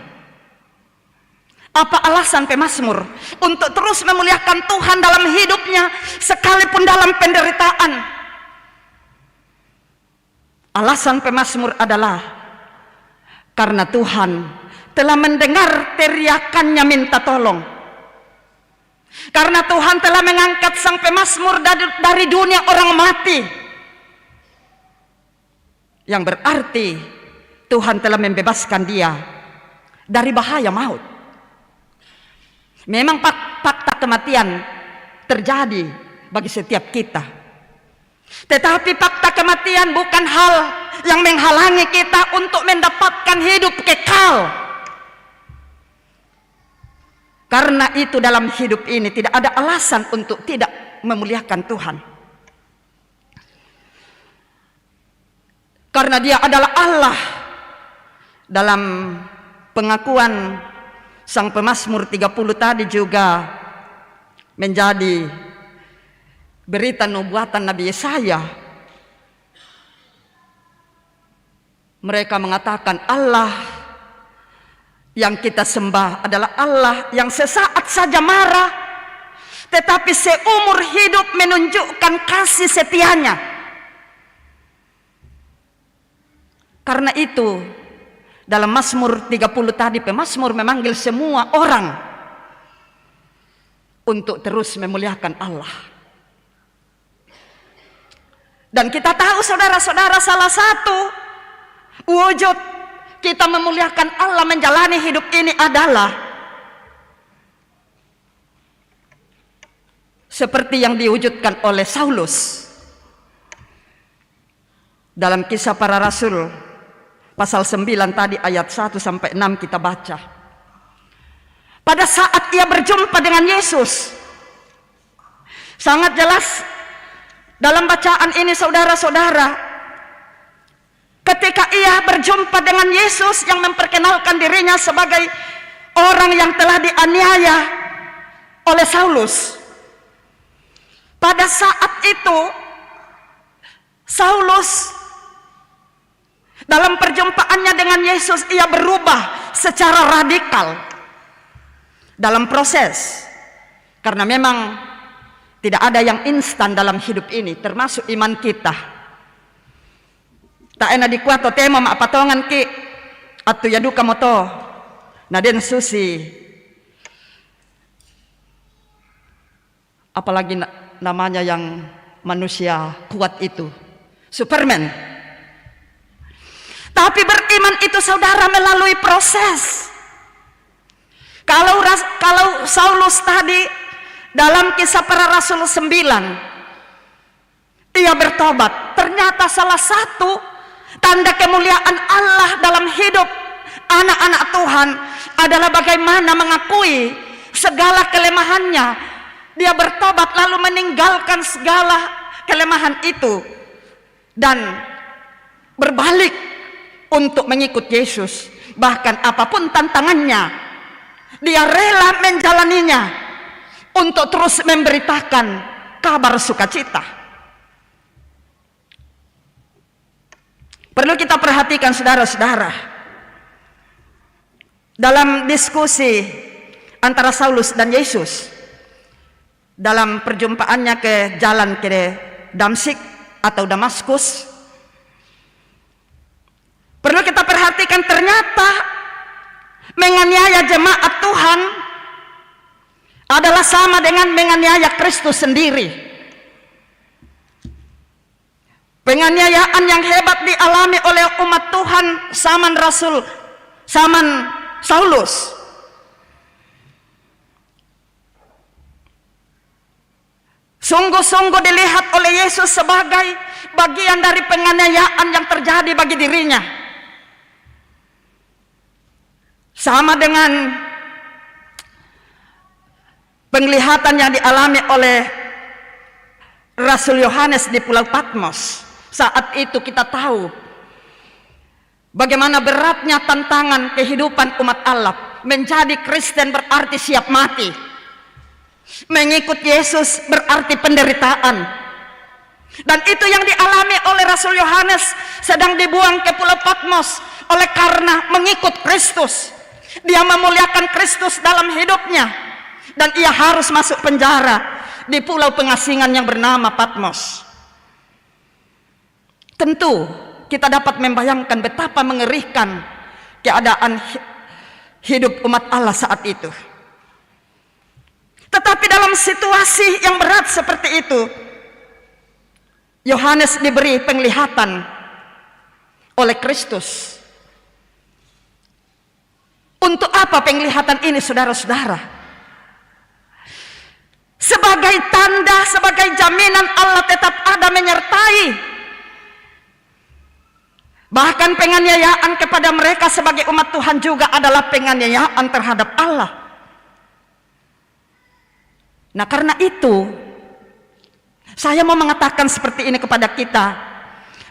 Apa alasan pemazmur untuk terus memuliakan Tuhan dalam hidupnya sekalipun dalam penderitaan? Alasan pemazmur adalah karena Tuhan telah mendengar teriakannya minta tolong. Karena Tuhan telah mengangkat sang pemazmur dari dunia orang mati, yang berarti Tuhan telah membebaskan dia dari bahaya maut. Memang fakta kematian terjadi bagi setiap kita, tetapi fakta kematian bukan hal yang menghalangi kita untuk mendapatkan hidup kekal. Karena itu dalam hidup ini tidak ada alasan untuk tidak memuliakan Tuhan. Karena Dia adalah Allah. Dalam pengakuan sang pemazmur 30 tadi juga menjadi berita nubuatan Nabi Yesaya. Mereka mengatakan Allah yang kita sembah adalah Allah yang sesaat saja marah, tetapi seumur hidup menunjukkan kasih setianya. Karena itu dalam Mazmur 30 tadi pemazmur memanggil semua orang untuk terus memuliakan Allah. Dan kita tahu saudara-saudara, salah satu wujud kita memuliakan Allah menjalani hidup ini adalah seperti yang diwujudkan oleh Saulus dalam Kisah Para Rasul pasal 9 tadi ayat 1 sampai 6 kita baca. Pada saat ia berjumpa dengan Yesus, sangat jelas dalam bacaan ini saudara-saudara, ketika ia berjumpa dengan Yesus yang memperkenalkan dirinya sebagai orang yang telah dianiaya oleh Saulus. Pada saat itu Saulus dalam perjumpaannya dengan Yesus ia berubah secara radikal dalam proses. Karena memang tidak ada yang instan dalam hidup ini, termasuk iman kita. Tak enak dikuato tema mak patongan ki atau yaduka moto naden susi, apalagi namanya yang manusia kuat itu Superman. Tapi beriman itu saudara melalui proses. Kalau Saulus tadi dalam Kisah Para Rasul 9, dia bertobat. Ternyata salah satu tanda kemuliaan Allah dalam hidup anak-anak Tuhan adalah bagaimana mengakui segala kelemahannya. Dia bertobat lalu meninggalkan segala kelemahan itu dan berbalik untuk mengikut Yesus. Bahkan apapun tantangannya, dia rela menjalaninya untuk terus memberitakan kabar sukacita. Perlu kita perhatikan saudara-saudara, dalam diskusi antara Saulus dan Yesus dalam perjumpaannya ke jalan ke Damsyik atau Damaskus, perlu kita perhatikan ternyata menganiaya jemaat Tuhan adalah sama dengan menganiaya Kristus sendiri. Penganiayaan yang hebat dialami oleh umat Tuhan zaman Saulus. Sungguh-sungguh dilihat oleh Yesus sebagai bagian dari penganiayaan yang terjadi bagi dirinya. Sama dengan penglihatan yang dialami oleh Rasul Yohanes di Pulau Patmos. Saat itu kita tahu bagaimana beratnya tantangan kehidupan umat Allah. Menjadi Kristen berarti siap mati. Mengikut Yesus berarti penderitaan. Dan itu yang dialami oleh Rasul Yohanes sedang dibuang ke Pulau Patmos oleh karena mengikut Kristus. Dia memuliakan Kristus dalam hidupnya dan ia harus masuk penjara di pulau pengasingan yang bernama Patmos. Tentu kita dapat membayangkan betapa mengerikan keadaan hidup umat Allah saat itu. Tetapi dalam situasi yang berat seperti itu, Yohanes diberi penglihatan oleh Kristus. Untuk apa penglihatan ini, saudara-saudara? Sebagai tanda, sebagai jaminan Allah tetap ada menyertai. Bahkan penganiayaan kepada mereka sebagai umat Tuhan juga adalah penganiayaan terhadap Allah. Nah, karena itu saya mau mengatakan seperti ini kepada kita,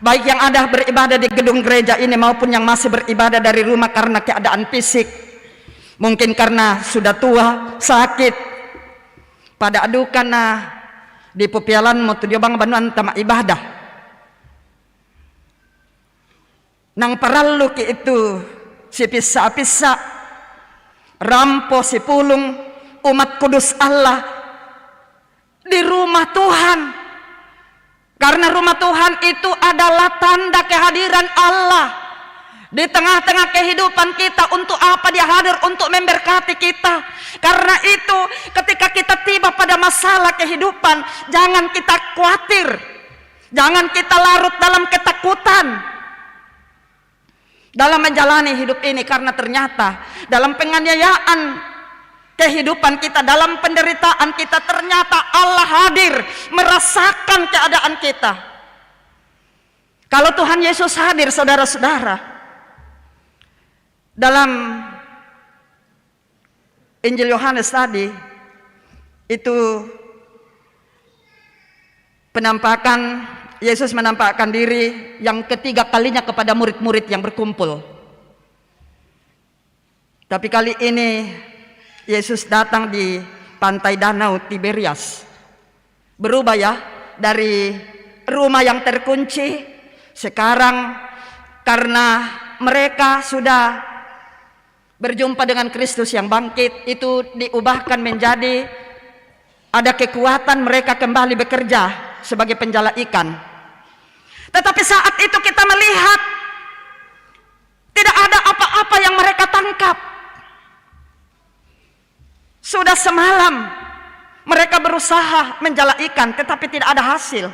baik yang ada beribadah di gedung gereja ini maupun yang masih beribadah dari rumah karena keadaan fisik, mungkin karena sudah tua, sakit, pada adukan di pupialan mau tujuh bang banuan tama ibadah. Nang paralu ki itu si pisa-pisa rampo si pulung umat kudus Allah di rumah Tuhan, karena rumah Tuhan itu adalah tanda kehadiran Allah di tengah-tengah kehidupan kita. Untuk apa Dia hadir? Untuk memberkati kita. Karena itu ketika kita tiba pada masalah kehidupan, jangan kita khawatir, jangan kita larut dalam ketakutan dalam menjalani hidup ini, karena ternyata dalam penganiayaan kehidupan kita, dalam penderitaan kita, ternyata Allah hadir merasakan keadaan kita. Kalau Tuhan Yesus hadir, saudara-saudara, dalam Injil Yohanes tadi itu penampakan Yesus menampakkan diri yang ketiga kalinya kepada murid-murid yang berkumpul. Tapi kali ini Yesus datang di pantai danau Tiberias. Berubah ya, dari rumah yang terkunci, sekarang karena mereka sudah berjumpa dengan Kristus yang bangkit, itu diubahkan menjadi ada kekuatan mereka kembali bekerja sebagai penjala ikan. Tetapi saat itu kita melihat tidak ada apa-apa yang mereka tangkap. Sudah semalam mereka berusaha menjala ikan, tetapi tidak ada hasil.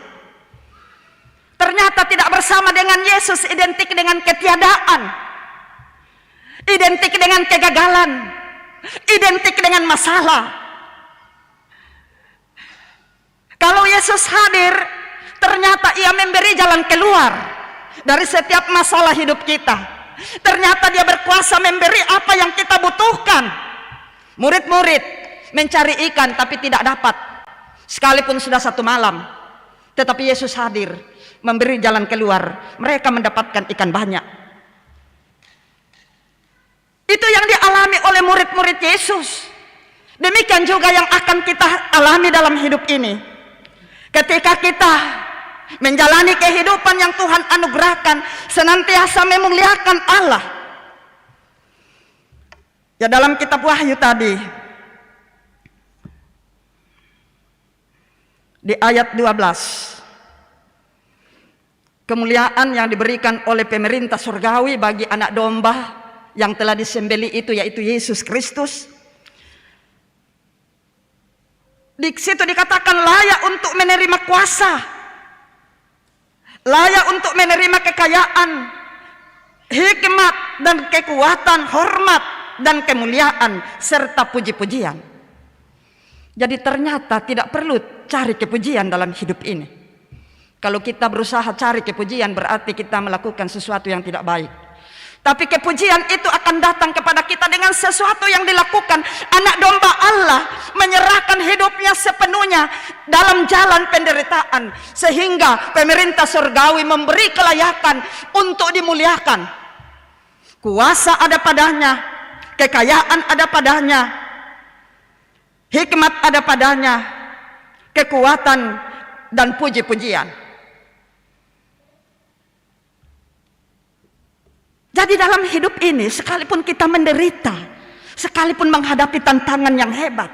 Ternyata tidak bersama dengan Yesus identik dengan ketiadaan, identik dengan kegagalan, identik dengan masalah. Kalau Yesus hadir, ternyata ia memberi jalan keluar dari setiap masalah hidup kita. Ternyata dia berkuasa memberi apa yang kita butuhkan. Murid-murid mencari ikan tapi tidak dapat, sekalipun sudah 1 malam. Tetapi Yesus hadir, memberi jalan keluar. Mereka mendapatkan ikan banyak. Itu yang dialami oleh murid-murid Yesus. Demikian juga yang akan kita alami dalam hidup ini. Ketika kita menjalani kehidupan yang Tuhan anugerahkan, senantiasa memuliakan Allah. Ya, dalam kitab Wahyu tadi, di ayat 12, kemuliaan yang diberikan oleh pemerintah surgawi bagi anak domba yang telah disembelih itu, yaitu Yesus Kristus. Di situ dikatakan layak untuk menerima kuasa, layak untuk menerima kekayaan, hikmat dan kekuatan, hormat dan kemuliaan serta puji-pujian. Jadi ternyata tidak perlu cari kepujian dalam hidup ini. Kalau kita berusaha cari kepujian, berarti kita melakukan sesuatu yang tidak baik. Tapi kepujian itu akan datang kepada kita dengan sesuatu yang dilakukan. Anak domba Allah menyerahkan hidupnya sepenuhnya dalam jalan penderitaan, sehingga pemerintah surgawi memberi kelayakan untuk dimuliakan. Kuasa ada padanya, kekayaan ada padanya, hikmat ada padanya, kekuatan dan puji-pujian. Jadi dalam hidup ini, sekalipun kita menderita, sekalipun menghadapi tantangan yang hebat,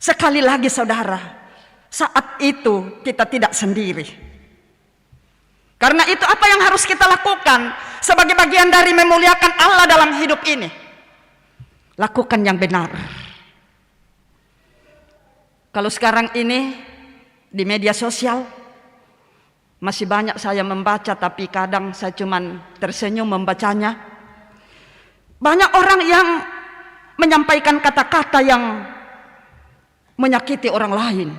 sekali lagi saudara, saat itu kita tidak sendiri. Karena itu apa yang harus kita lakukan sebagai bagian dari memuliakan Allah dalam hidup ini? Lakukan yang benar. Kalau sekarang ini di media sosial, masih banyak saya membaca, tapi kadang saya cuman tersenyum membacanya. Banyak orang yang menyampaikan kata-kata yang menyakiti orang lain.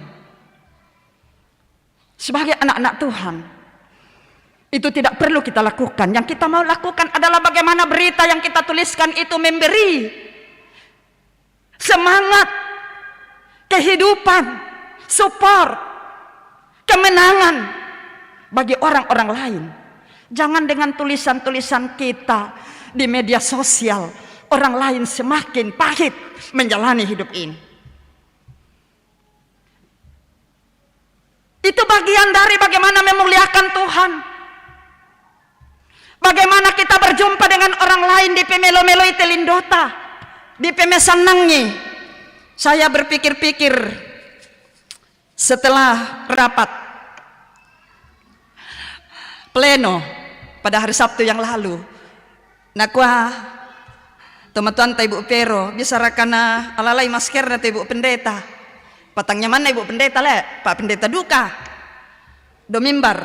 Sebagai anak-anak Tuhan, itu tidak perlu kita lakukan. Yang kita mau lakukan adalah bagaimana berita yang kita tuliskan itu memberi semangat, kehidupan, support, kemenangan bagi orang-orang lain. Jangan dengan tulisan-tulisan kita di media sosial orang lain semakin pahit menjalani hidup ini. Itu bagian dari bagaimana memuliakan Tuhan. Bagaimana kita berjumpa dengan orang lain di Pemelo-Meloi Telindota, di Pemesanangi. Saya berpikir-pikir setelah rapat pleno pada hari Sabtu yang lalu, nakwa teman-teman Ibu Pero bisa rakana alalai masker na Ibu Pendeta. Patangnya mana Ibu Pendeta le? Pak Pendeta duka do mimbar.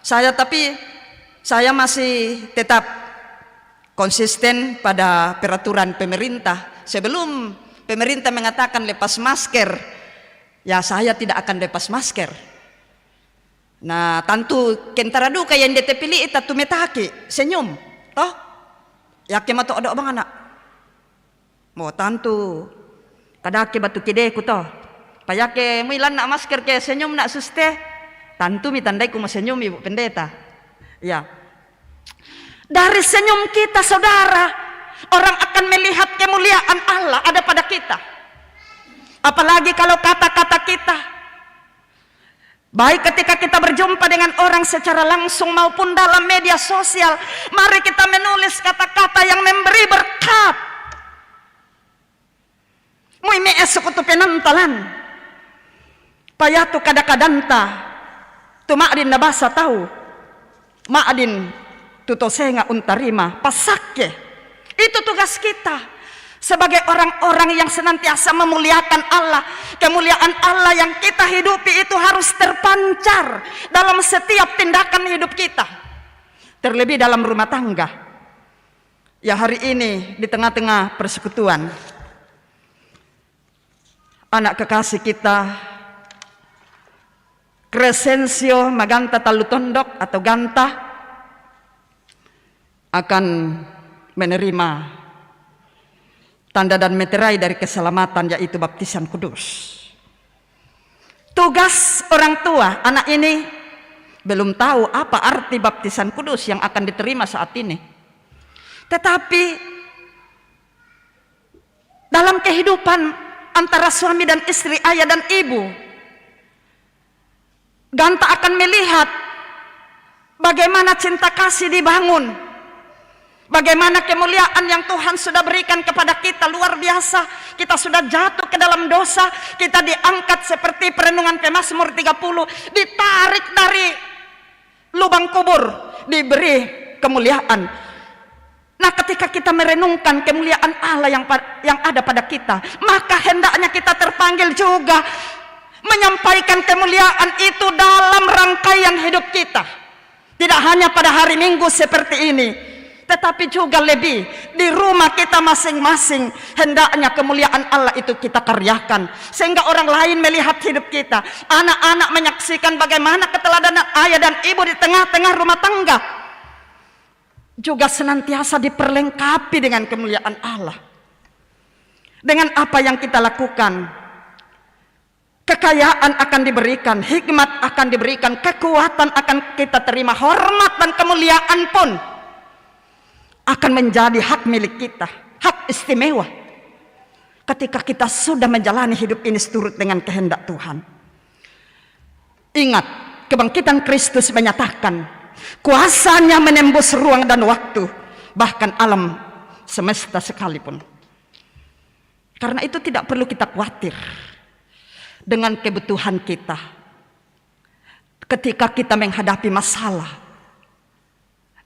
Tapi saya masih tetap konsisten pada peraturan pemerintah. Sebelum pemerintah mengatakan lepas masker, ya saya tidak akan lepas masker. Nah, tentu kentara duka yang ditepili itu tumetaki senyum, toh? Yakin mato ada bang anak? Mau tentu kadake batu kideku toh. Payake milan nak masker ke senyum nak suste. Tentu mitandai ku senyum Ibu Pendeta. Ya. Dari senyum kita saudara, orang akan melihat kemuliaan Allah ada pada kita. Apalagi kalau kata-kata kita, baik ketika kita berjumpa dengan orang secara langsung maupun dalam media sosial, mari kita menulis kata-kata yang memberi berkat. Muy mees kutu penantalan. Payatu kadakadanta. Tumaadin na basa tahu. Maadin tutosenga untarima pasake. Itu tugas kita. sebagai orang-orang yang senantiasa memuliakan Allah. Kemuliaan Allah yang kita hidupi itu harus terpancar dalam setiap tindakan hidup kita, terlebih dalam rumah tangga. Ya, hari ini di tengah-tengah persekutuan, anak kekasih kita Crescenzio Maganta Talutondok atau Ganta akan menerima tanda dan meterai dari keselamatan, yaitu baptisan kudus. Tugas orang tua anak ini belum tahu apa arti baptisan kudus yang akan diterima saat ini. Tetapi dalam kehidupan antara suami dan istri, ayah dan ibu, Ganta akan melihat bagaimana cinta kasih dibangun, bagaimana kemuliaan yang Tuhan sudah berikan kepada kita luar biasa. Kita sudah jatuh ke dalam dosa, kita diangkat seperti perenungan Pemazmur 30, ditarik dari lubang kubur, diberi kemuliaan. Nah, ketika kita merenungkan kemuliaan Allah yang ada pada kita, maka hendaknya kita terpanggil juga menyampaikan kemuliaan itu dalam rangkaian hidup kita. Tidak hanya pada hari Minggu seperti ini, tetapi juga lebih di rumah kita masing-masing. Hendaknya kemuliaan Allah itu kita karyakan, sehingga orang lain melihat hidup kita. Anak-anak menyaksikan bagaimana keteladanan ayah dan ibu di tengah-tengah rumah tangga juga senantiasa diperlengkapi dengan kemuliaan Allah. Dengan apa yang kita lakukan, kekayaan akan diberikan, hikmat akan diberikan, kekuatan akan kita terima, hormat dan kemuliaan pun akan menjadi hak milik kita, hak istimewa ketika kita sudah menjalani hidup ini seturut dengan kehendak Tuhan. Ingat, kebangkitan Kristus menyatakan kuasanya menembus ruang dan waktu, bahkan alam semesta sekalipun. Karena itu tidak perlu kita khawatir dengan kebutuhan kita ketika kita menghadapi masalah.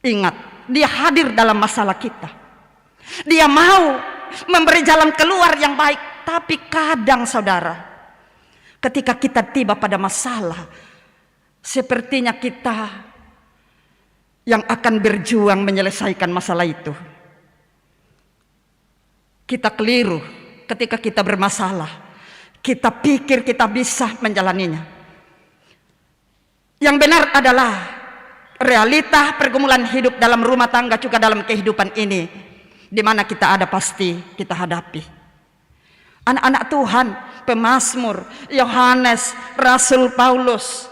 Ingat, Dia hadir dalam masalah kita. Dia mau memberi jalan keluar yang baik. Tapi kadang saudara, ketika kita tiba pada masalah, sepertinya kita yang akan berjuang menyelesaikan masalah itu. Kita keliru ketika kita bermasalah. Kita pikir kita bisa menjalaninya. Yang benar adalah realita pergumulan hidup dalam rumah tangga, juga dalam kehidupan ini, di mana kita ada pasti kita hadapi. Anak-anak Tuhan, pemazmur, Yohanes, Rasul Paulus,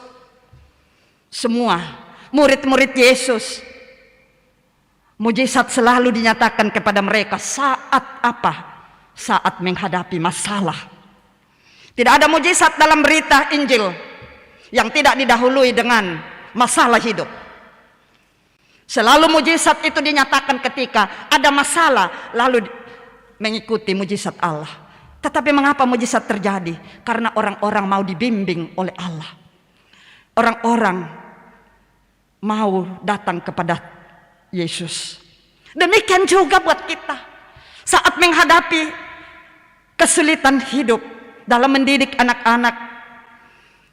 semua murid-murid Yesus, mujizat selalu dinyatakan kepada mereka saat apa? Saat menghadapi masalah. Tidak ada mujizat dalam berita Injil yang tidak didahului dengan masalah hidup. Selalu mujizat itu dinyatakan ketika ada masalah, lalu mengikuti mujizat Allah. Tetapi mengapa mujizat terjadi? Karena orang-orang mau dibimbing oleh Allah. Orang-orang mau datang kepada Yesus. Demikian juga buat kita. Saat menghadapi kesulitan hidup, dalam mendidik anak-anak,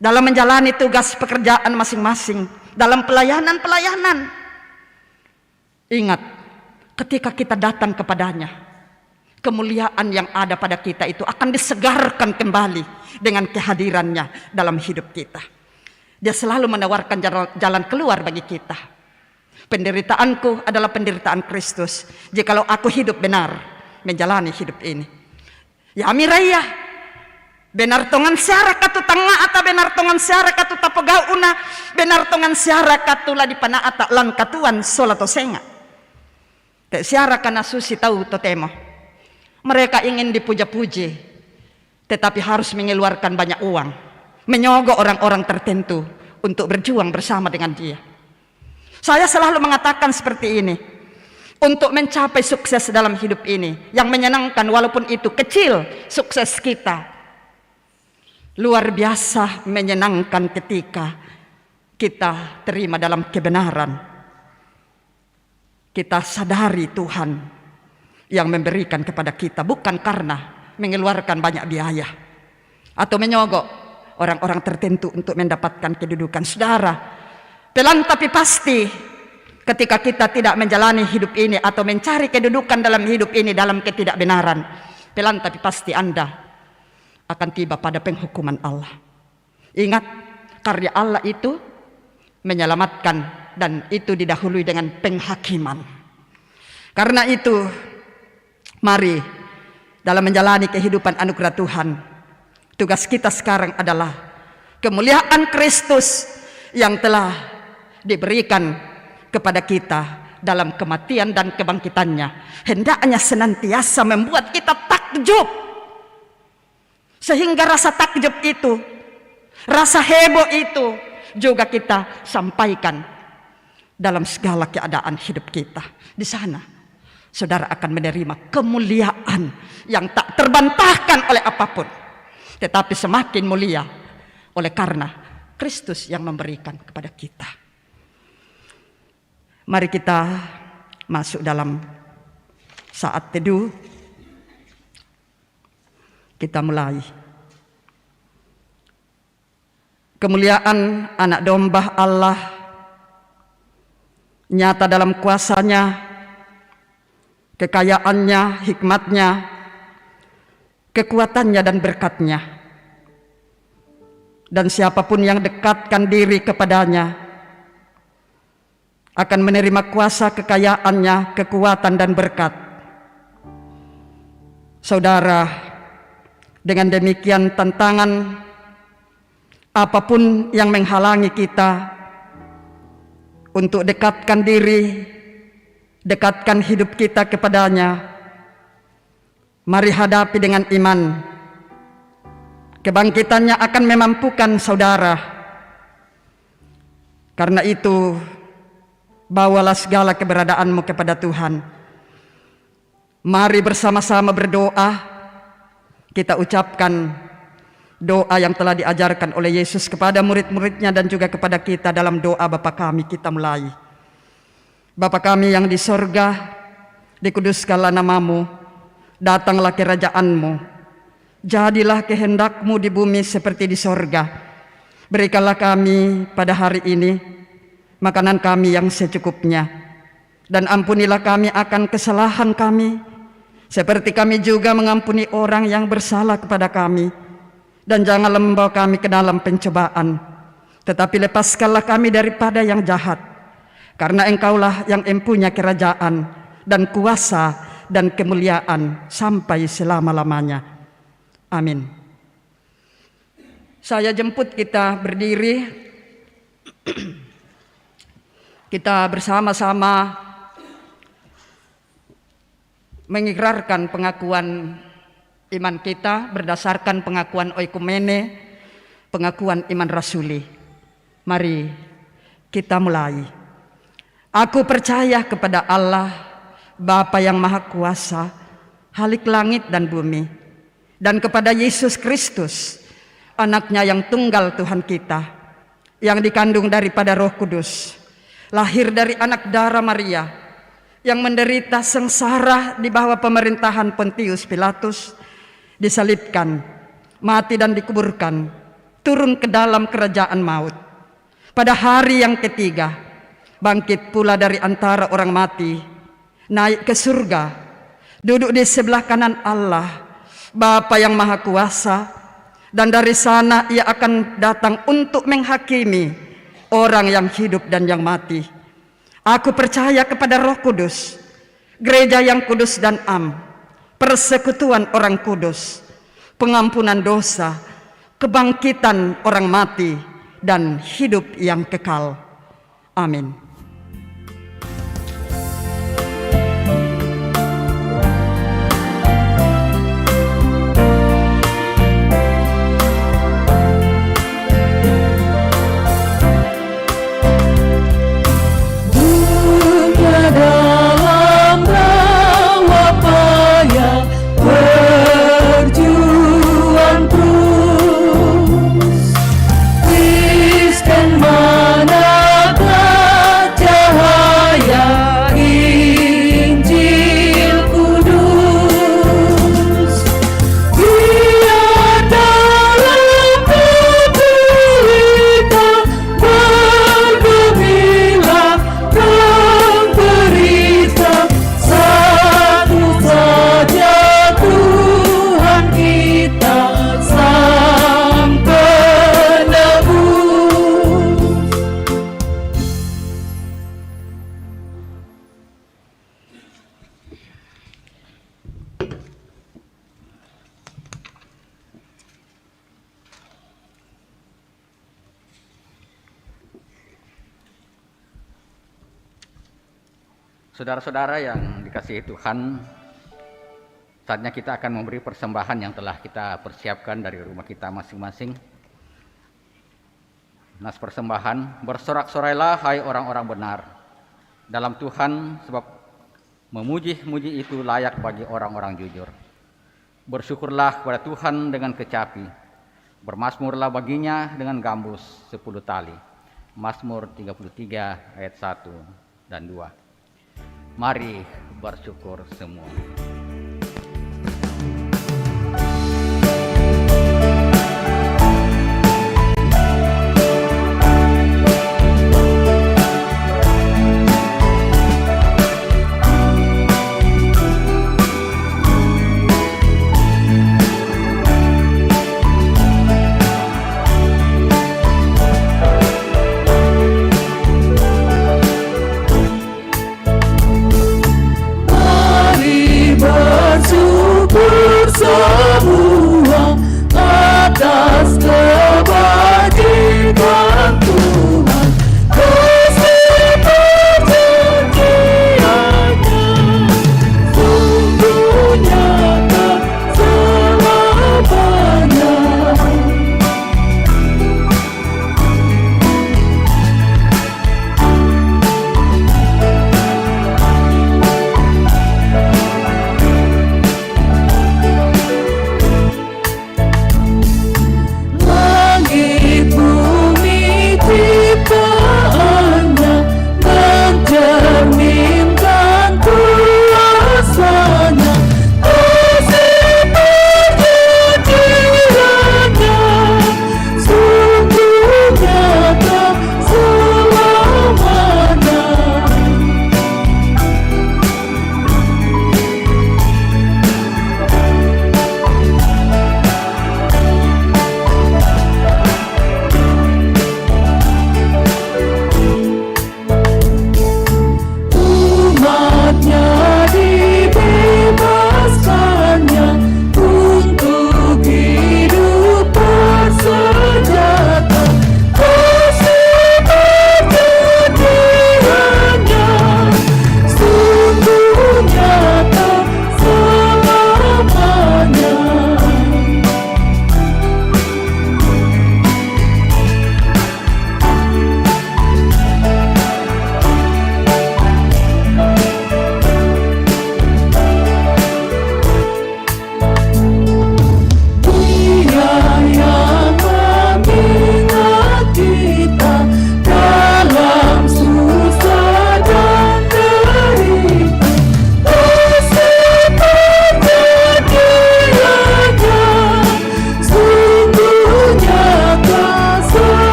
dalam menjalani tugas pekerjaan masing-masing, dalam pelayanan-pelayanan. Ingat, ketika kita datang kepadanya, kemuliaan yang ada pada kita itu akan disegarkan kembali dengan kehadirannya dalam hidup kita. Dia selalu menawarkan jalan keluar bagi kita. Penderitaanku adalah penderitaan Kristus, jikalau aku hidup benar menjalani hidup ini. Ya amiraya, benar tongan siara katu tanga ata benar tongan siara katu tapagauna, benar tongan siara katu la di pana ata lan katuan sola to senga. Te siara kana susi tahu to temo. Mereka ingin dipuja-puji, tetapi harus mengeluarkan banyak uang, menyogok orang-orang tertentu untuk berjuang bersama dengan dia. Saya selalu mengatakan seperti ini, untuk mencapai sukses dalam hidup ini yang menyenangkan, walaupun itu kecil sukses kita, luar biasa menyenangkan ketika kita terima dalam kebenaran. Kita sadari Tuhan yang memberikan kepada kita, bukan karena mengeluarkan banyak biaya atau menyogok orang-orang tertentu untuk mendapatkan kedudukan. Saudara, pelan tapi pasti ketika kita tidak menjalani hidup ini atau mencari kedudukan dalam hidup ini dalam ketidakbenaran, pelan tapi pasti Anda akan tiba pada penghukuman Allah. Ingat, karya Allah itu menyelamatkan, dan itu didahului dengan penghakiman. Karena itu, mari dalam menjalani kehidupan anugerah Tuhan, tugas kita sekarang adalah kemuliaan Kristus yang telah diberikan kepada kita dalam kematian dan kebangkitannya. Hendaknya senantiasa membuat kita takjub, sehingga rasa takjub itu, rasa heboh itu juga kita sampaikan dalam segala keadaan hidup kita. Di sana saudara akan menerima kemuliaan yang tak terbantahkan oleh apapun, tetapi semakin mulia oleh karena Kristus yang memberikan kepada kita. Mari kita masuk dalam saat teduh. Kita mulai. Kemuliaan anak domba Allah nyata dalam kuasanya, kekayaannya, hikmatnya, kekuatannya dan berkatnya. Dan siapapun yang dekatkan diri kepadanya akan menerima kuasa kekayaannya, kekuatan dan berkat. Saudara, dengan demikian tantangan apapun yang menghalangi kita untuk dekatkan diri, dekatkan hidup kita kepadanya, mari hadapi dengan iman. Kebangkitannya akan memampukan saudara. Karena itu, bawalah segala keberadaanmu kepada Tuhan. Mari bersama-sama berdoa. Kita ucapkan doa yang telah diajarkan oleh Yesus kepada murid-muridnya dan juga kepada kita dalam doa Bapa kami. Kita mulai. Bapa kami yang di sorga, dikuduskanlah namamu, datanglah kerajaanmu, jadilah kehendakmu di bumi seperti di sorga. Berikanlah kami pada hari ini makanan kami yang secukupnya, dan ampunilah kami akan kesalahan kami, seperti kami juga mengampuni orang yang bersalah kepada kami. Dan janganlah membawa kami ke dalam pencobaan, tetapi lepaskanlah kami daripada yang jahat. Karena Engkaulah yang empunya kerajaan dan kuasa dan kemuliaan sampai selama-lamanya. Amin. Saya jemput kita berdiri. Kita bersama-sama mengikrarkan pengakuan iman kita berdasarkan pengakuan oikumene, pengakuan iman rasuli. Mari kita mulai. Aku percaya kepada Allah, Bapa yang Maha Kuasa, Halik langit dan bumi, dan kepada Yesus Kristus, Anaknya yang tunggal Tuhan kita, yang dikandung daripada Roh Kudus, lahir dari anak darah Maria, yang menderita sengsara di bawah pemerintahan Pontius Pilatus, disalibkan, mati dan dikuburkan, turun ke dalam kerajaan maut. Pada hari yang ketiga, bangkit pula dari antara orang mati, naik ke surga, duduk di sebelah kanan Allah, Bapa yang Maha Kuasa, dan dari sana ia akan datang untuk menghakimi orang yang hidup dan yang mati. Aku percaya kepada Roh Kudus, gereja yang kudus dan am, persekutuan orang kudus, pengampunan dosa, kebangkitan orang mati, dan hidup yang kekal. Amin. Manakah Saudara-saudara yang dikasihi Tuhan, saatnya kita akan memberi persembahan yang telah kita persiapkan dari rumah kita masing-masing. Nas persembahan, bersorak-sorailah hai orang-orang benar dalam Tuhan, sebab memuji-muji itu layak bagi orang-orang jujur. Bersyukurlah kepada Tuhan dengan kecapi, bermasmurlah baginya dengan gambus 10 tali. Mazmur 33 ayat 1 dan 2. Mari bersyukur semua. Mari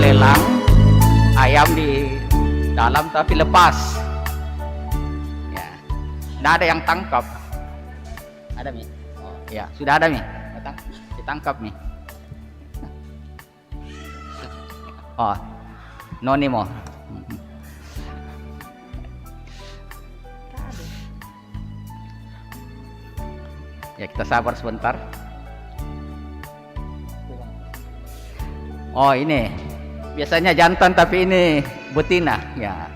lelang ayam di dalam tapi lepas. Ya, tidak ada yang tangkap. Ada Mi? Oh, ya, sudah ada Mi. Ditangkap Mi. Oh, Nonimo. Ya, kita sabar sebentar. Oh, ini biasanya jantan tapi ini betina. Ya,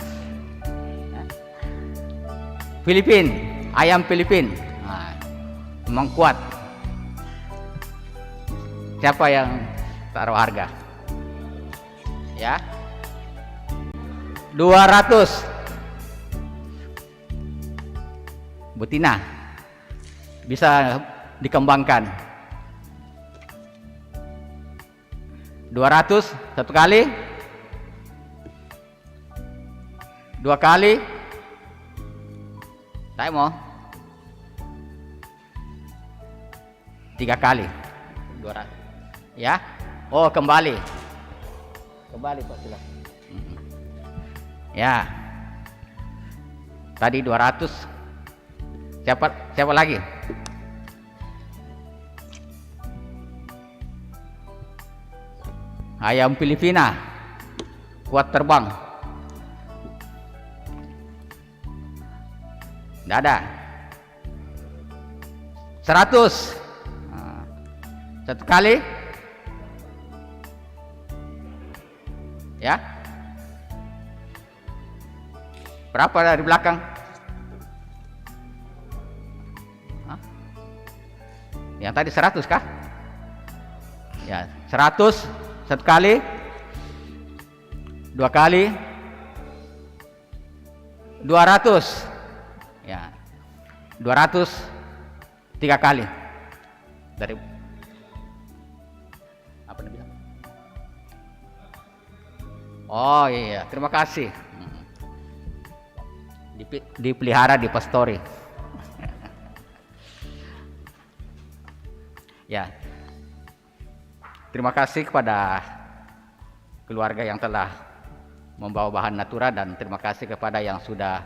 Filipin, ayam Filipin. Nah, memang kuat. Siapa yang taruh harga? Ya, 200 betina bisa dikembangkan. 200 satu kali, 2 kali, saya mau 3 kali, 200, ya. Oh, kembali Pak, silakan. Ya, tadi 200. Siapa lagi? Ayam Filipina kuat terbang. Tidak ada. 100. Satu kali. Ya. Berapa dari belakang? Yang tadi 100 kah? Ya, 100 satu kali, 2 kali, 200. Ya, 200 3 kali. Dari apa nih bilang? Oh iya, terima kasih. Dipelihara di pastori. Ya, terima kasih kepada keluarga yang telah membawa bahan natura dan terima kasih kepada yang sudah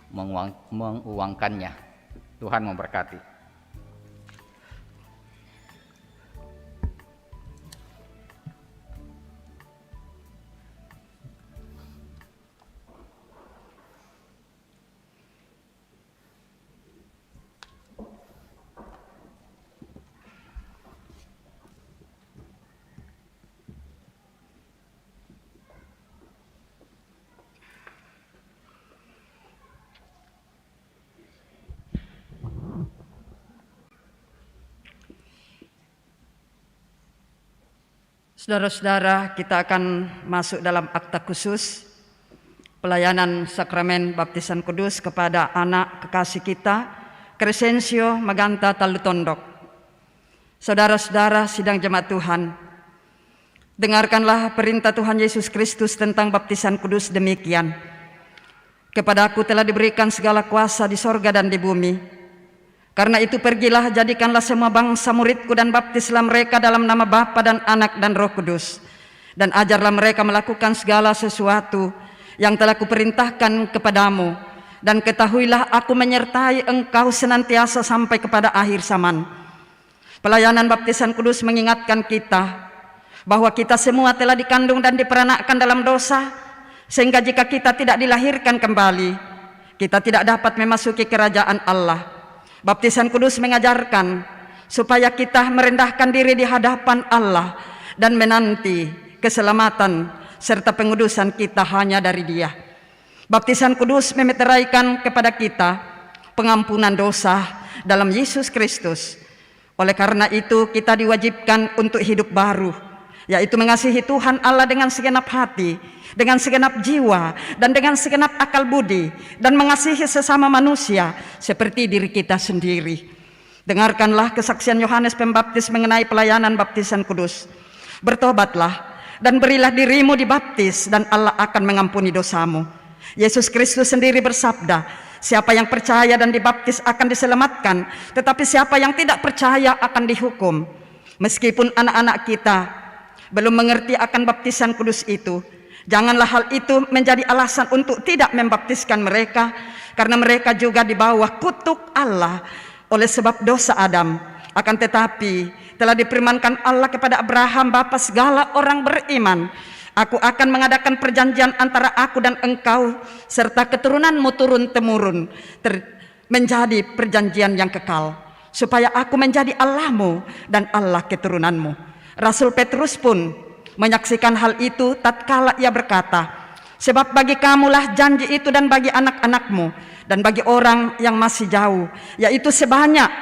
menguangkannya. Tuhan memberkati. Saudara-saudara, kita akan masuk dalam akta khusus pelayanan sakramen baptisan kudus kepada anak kekasih kita, Crescenzio Maganta Talutondok. Saudara-saudara sidang jemaat Tuhan, dengarkanlah perintah Tuhan Yesus Kristus tentang baptisan kudus demikian. Kepadaku telah diberikan segala kuasa di sorga dan di bumi. Karena itu pergilah, jadikanlah semua bangsa muridku dan baptislah mereka dalam nama Bapa dan Anak dan Roh Kudus. Dan ajarlah mereka melakukan segala sesuatu yang telah kuperintahkan kepadamu. Dan ketahuilah aku menyertai engkau senantiasa sampai kepada akhir zaman. Pelayanan baptisan kudus mengingatkan kita bahwa kita semua telah dikandung dan diperanakkan dalam dosa, sehingga jika kita tidak dilahirkan kembali, kita tidak dapat memasuki kerajaan Allah. Baptisan kudus mengajarkan supaya kita merendahkan diri di hadapan Allah dan menanti keselamatan serta pengudusan kita hanya dari Dia. Baptisan kudus memeteraikan kepada kita pengampunan dosa dalam Yesus Kristus. Oleh karena itu kita diwajibkan untuk hidup baru, yaitu mengasihi Tuhan Allah dengan segenap hati, dengan segenap jiwa, dan dengan segenap akal budi, dan mengasihi sesama manusia seperti diri kita sendiri. Dengarkanlah kesaksian Yohanes Pembaptis mengenai pelayanan baptisan kudus. Bertobatlah dan berilah dirimu dibaptis, dan Allah akan mengampuni dosamu. Yesus Kristus sendiri bersabda, siapa yang percaya dan dibaptis akan diselamatkan, tetapi siapa yang tidak percaya akan dihukum. Meskipun anak-anak kita belum mengerti akan baptisan kudus itu, janganlah hal itu menjadi alasan untuk tidak membaptiskan mereka, karena mereka juga di bawah kutuk Allah oleh sebab dosa Adam. Akan tetapi telah difirmankan Allah kepada Abraham bapa segala orang beriman, Aku akan mengadakan perjanjian antara aku dan engkau serta keturunanmu turun-temurun menjadi perjanjian yang kekal, supaya aku menjadi Allahmu dan Allah keturunanmu. Rasul Petrus pun menyaksikan hal itu tatkala ia berkata, sebab bagi kamulah janji itu dan bagi anak-anakmu dan bagi orang yang masih jauh, yaitu sebanyak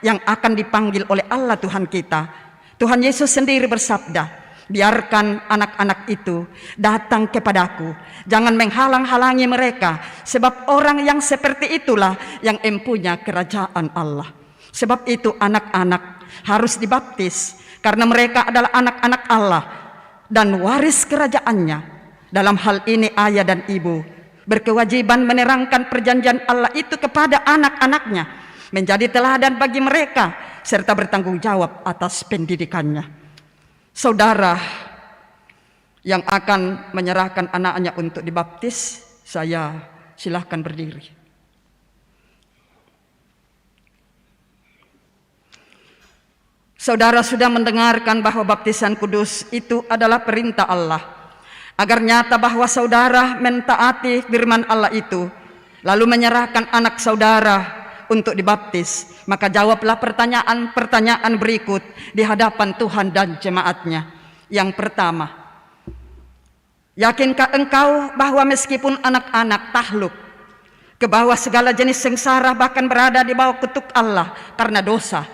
yang akan dipanggil oleh Allah Tuhan kita. Tuhan Yesus sendiri bersabda, biarkan anak-anak itu datang kepadaku, jangan menghalang-halangi mereka, sebab orang yang seperti itulah yang empunya kerajaan Allah. Sebab itu anak-anak harus dibaptis, karena mereka adalah anak-anak Allah dan waris kerajaannya. Dalam hal ini ayah dan ibu berkewajiban menerangkan perjanjian Allah itu kepada anak-anaknya, menjadi teladan bagi mereka, serta bertanggung jawab atas pendidikannya. Saudara yang akan menyerahkan anaknya untuk dibaptis, saya silahkan berdiri. Saudara sudah mendengarkan bahwa baptisan kudus itu adalah perintah Allah. Agar nyata bahwa saudara mentaati firman Allah itu, lalu menyerahkan anak saudara untuk dibaptis, maka jawablah pertanyaan-pertanyaan berikut di hadapan Tuhan dan jemaatnya. Yang pertama, yakinkah engkau bahwa meskipun anak-anak takluk ke bawah segala jenis sengsara, bahkan berada di bawah kutuk Allah karena dosa,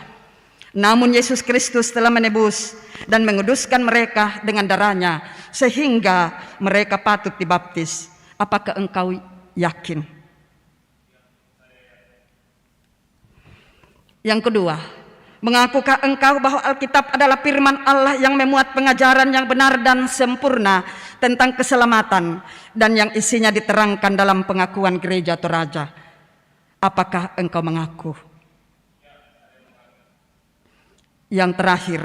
namun Yesus Kristus telah menebus dan menguduskan mereka dengan darahnya, sehingga mereka patut dibaptis? Apakah engkau yakin? Yang kedua, mengakukah engkau bahwa Alkitab adalah firman Allah yang memuat pengajaran yang benar dan sempurna tentang keselamatan, dan yang isinya diterangkan dalam pengakuan gereja Toraja? Apakah engkau mengaku? Yang terakhir,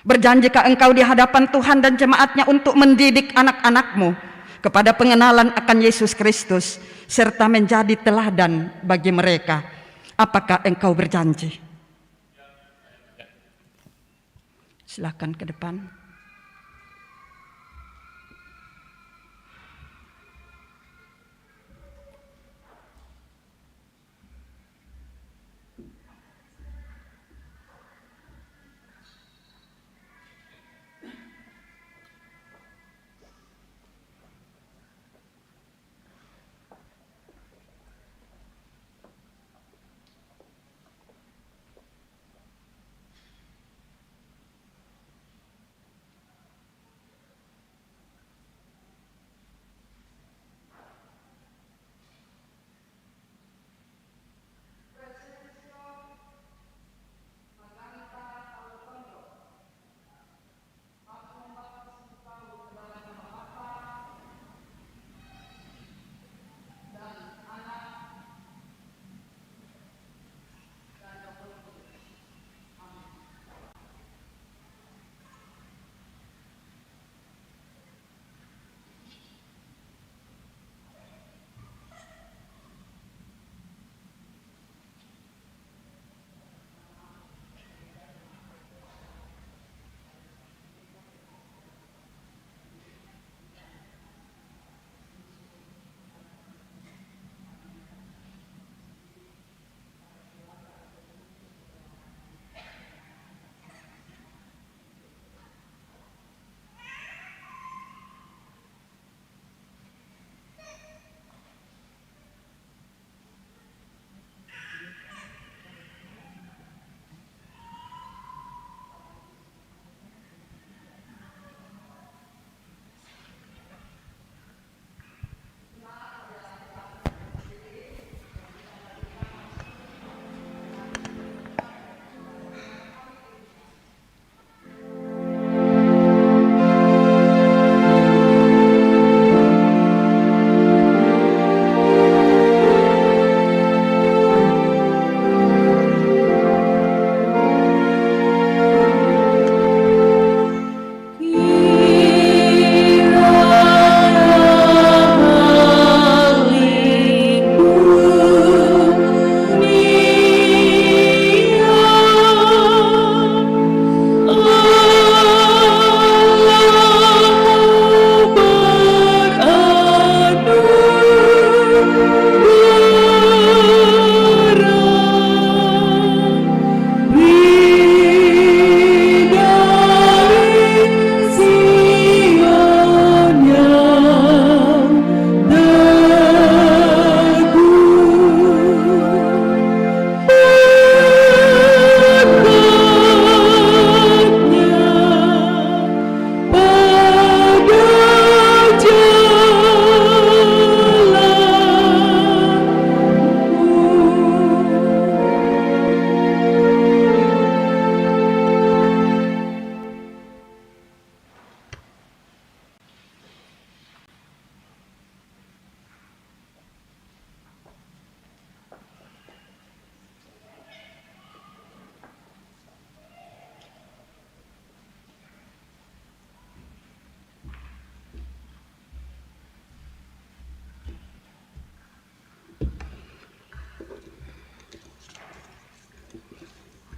berjanjikah engkau di hadapan Tuhan dan jemaatnya untuk mendidik anak-anakmu kepada pengenalan akan Yesus Kristus serta menjadi teladan bagi mereka? Apakah engkau berjanji? Silakan ke depan.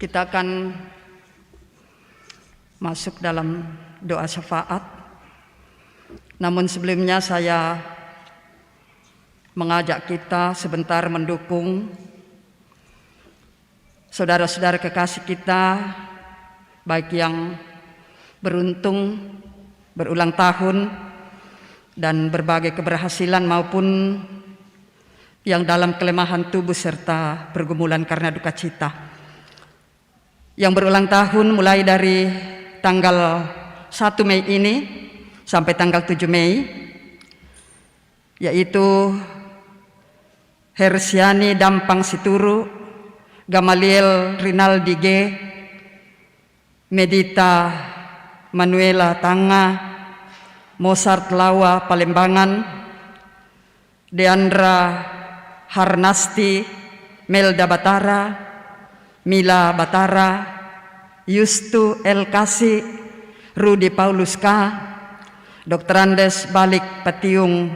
Kita akan masuk dalam doa syafaat. Namun sebelumnya saya mengajak kita sebentar mendukung saudara-saudara kekasih kita, baik yang beruntung berulang tahun dan berbagai keberhasilan maupun yang dalam kelemahan tubuh serta pergumulan karena duka cita. Yang berulang tahun mulai dari tanggal 1 Mei ini sampai tanggal 7 Mei, yaitu Hersiani Dampang Situru, Gamaliel Rinaldi G, Medita Manuela Tanga, Mozart Lawa Palembangan, Deandra Harnasti, Melda Batara, Mila Batara, Yustu El Kasi, Rudi Paulus K, Dr. Andes Balik Patiung,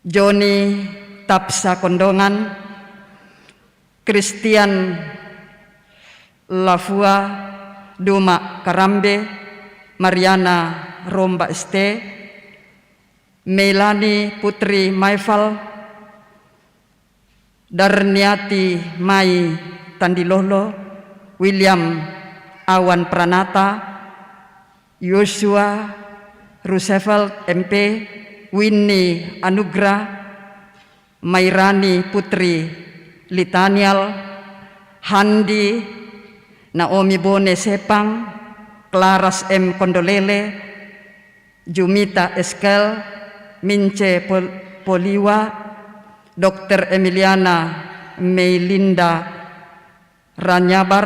Joni Tapsa Kondongan, Christian Lafua, Duma Karambe, Mariana Romba Este, Melani Putri Maifal, Darniati Mai Tandilolo, William Awan Pranata, Joshua Roosevelt MP, Winnie Anugrah, Mairani Putri Litanial, Handi Naomi Bone Sepang, Claras M Kondolele, Jumita Eskel, Mince Poliwa, Dr. Emiliana Meilinda Ranyabar,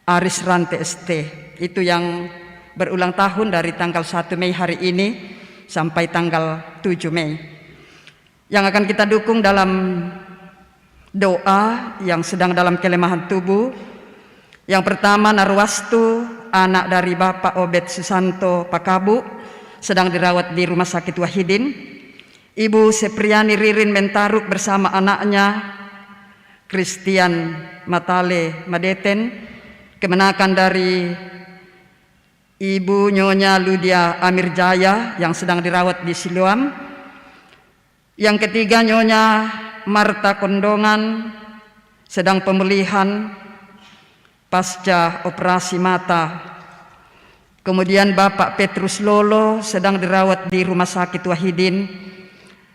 Aris Rante ST. Itu yang berulang tahun dari tanggal 1 Mei hari ini sampai tanggal 7 Mei. Yang akan kita dukung dalam doa yang sedang dalam kelemahan tubuh. Yang pertama, Narwastu, anak dari Bapak Obed Susanto Pakabu, sedang dirawat di Rumah Sakit Wahidin. Ibu Sepriani Ririn Mentaruk bersama anaknya Christian Matale Madeten, kemenakan dari Ibu Nyonya Ludia Amirjaya yang sedang dirawat di Siloam. Yang ketiga, Nyonya Marta Kondongan sedang pemulihan pasca operasi mata. Kemudian Bapak Petrus Lolo sedang dirawat di Rumah Sakit Wahidin.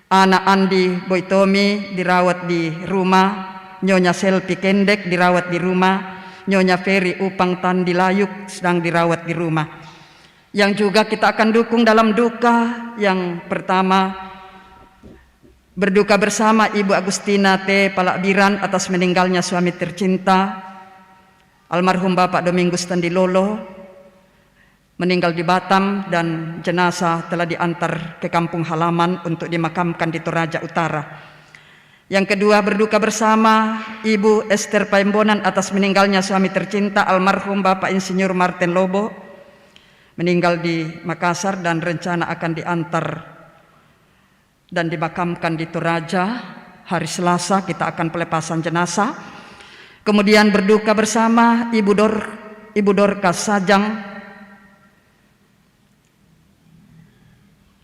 Anak Andi Boytomi dirawat di rumah. Nyonya Selvi Kendek dirawat di rumah. Nyonya Ferry Upang Tandilayuk sedang dirawat di rumah. Yang juga kita akan dukung dalam duka. Yang pertama, berduka bersama Ibu Agustina T. Palakbiran atas meninggalnya suami tercinta, almarhum Bapak Domingus Tandilolo, meninggal di Batam dan jenazah telah diantar ke kampung halaman untuk dimakamkan di Toraja Utara. Yang kedua, berduka bersama Ibu Esther Paimbonan atas meninggalnya suami tercinta, almarhum Bapak Insinyur Martin Lobo, meninggal di Makassar dan rencana akan diantar dan dimakamkan di Toraja. Hari Selasa kita akan pelepasan jenazah. Kemudian berduka bersama Ibu Dorcas Sajang,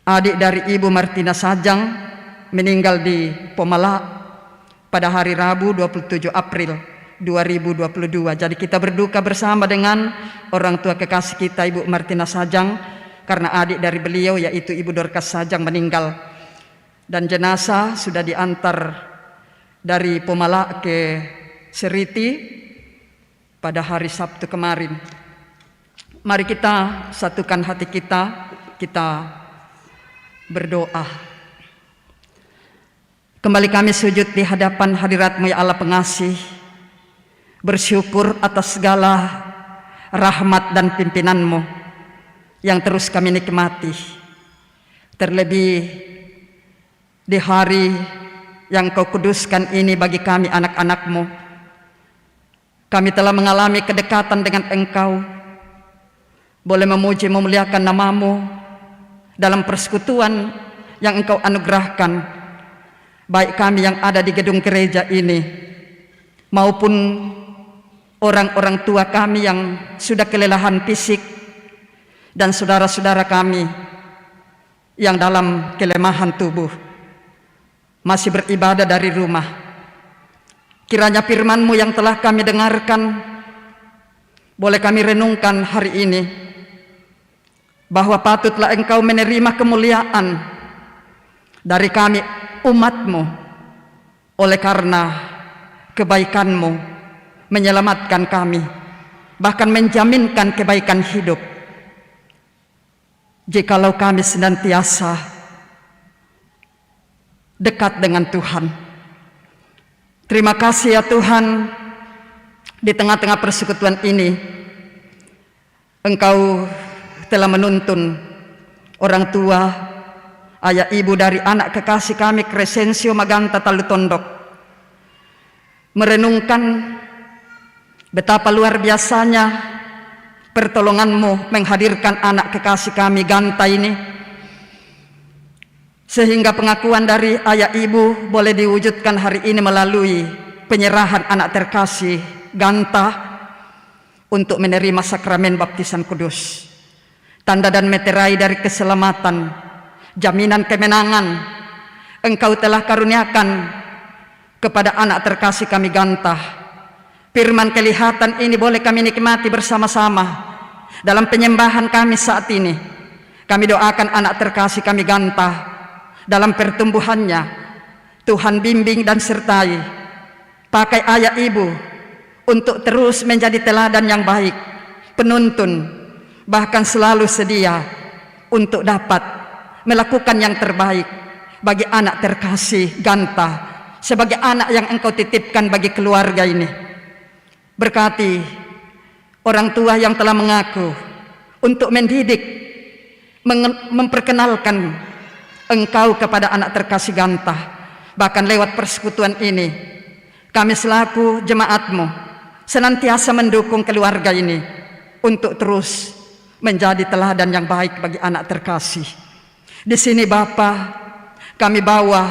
adik dari Ibu Martina Sajang, meninggal di Pomala pada hari Rabu 27 April 2022. Jadi kita berduka bersama dengan orang tua kekasih kita Ibu Martina Sajang karena adik dari beliau yaitu Ibu Dorcas Sajang meninggal. Dan jenazah sudah diantar dari Pomala ke Seriti pada hari Sabtu kemarin. Mari kita satukan hati kita berdoa. Kembali kami sujud di hadapan hadirat-Mu ya Allah pengasih, bersyukur atas segala rahmat dan pimpinan-Mu yang terus kami nikmati. Terlebih di hari yang Kau kuduskan ini bagi kami anak-anak-Mu, kami telah mengalami kedekatan dengan Engkau, boleh memuji memuliakan nama-Mu dalam persekutuan yang Engkau anugerahkan, baik kami yang ada di gedung gereja ini maupun orang-orang tua kami yang sudah kelelahan fisik, dan saudara-saudara kami yang dalam kelemahan tubuh masih beribadah dari rumah. Kiranya firman-Mu yang telah kami dengarkan boleh kami renungkan hari ini, bahwa patutlah Engkau menerima kemuliaan dari kami umat-Mu, oleh karena kebaikan-Mu menyelamatkan kami, bahkan menjaminkan kebaikan hidup. Jikalau kami senantiasa dekat dengan Tuhan. Terima kasih ya Tuhan, di tengah-tengah persekutuan ini Engkau telah menuntun orang tua, ayah ibu dari anak kekasih kami Crescenzio Maganta Talutondok merenungkan betapa luar biasanya pertolongan-Mu menghadirkan anak kekasih kami Ganta ini, sehingga pengakuan dari ayah ibu boleh diwujudkan hari ini melalui penyerahan anak terkasih Ganta untuk menerima sakramen baptisan kudus. Tanda dan meterai dari keselamatan, jaminan kemenangan Engkau telah karuniakan kepada anak terkasih kami Ganta. Firman kelihatan ini boleh kami nikmati bersama-sama dalam penyembahan kami saat ini. Kami doakan anak terkasih kami Ganta dalam pertumbuhannya. Tuhan bimbing dan sertai. Pakai ayah ibu untuk terus menjadi teladan yang baik, penuntun, bahkan selalu sedia untuk dapat melakukan yang terbaik bagi anak terkasih Ganta, sebagai anak yang Engkau titipkan bagi keluarga ini. Berkati orang tua yang telah mengaku untuk mendidik, memperkenalkan Engkau kepada anak terkasih Ganta. Bahkan lewat persekutuan ini, kami selaku jemaat-Mu senantiasa mendukung keluarga ini untuk terus menjadi teladan yang baik bagi anak terkasih. Di sini Bapa, kami bawa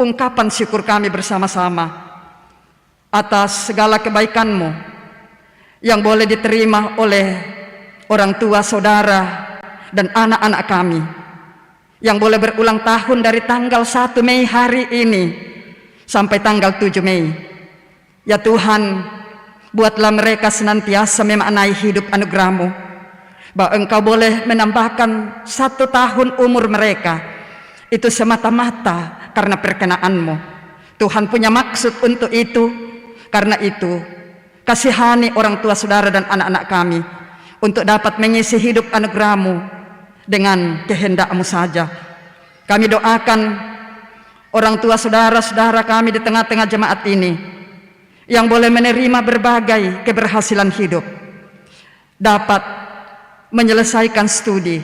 ungkapan syukur kami bersama-sama atas segala kebaikan-Mu yang boleh diterima oleh orang tua, saudara, dan anak-anak kami yang boleh berulang tahun dari tanggal 1 Mei hari ini sampai tanggal 7 Mei. Ya Tuhan, buatlah mereka senantiasa memaknai hidup anugerah-Mu, bahwa Engkau boleh menambahkan 1 tahun umur mereka itu semata-mata karena perkenan-Mu. Tuhan punya maksud untuk itu. Karena itu, kasihani orang tua, saudara, dan anak-anak kami untuk dapat mengisi hidup anugerah-Mu dengan kehendak-Mu saja. Kami doakan orang tua, saudara-saudara kami di tengah-tengah jemaat ini yang boleh menerima berbagai keberhasilan hidup, dapat menyelesaikan studi,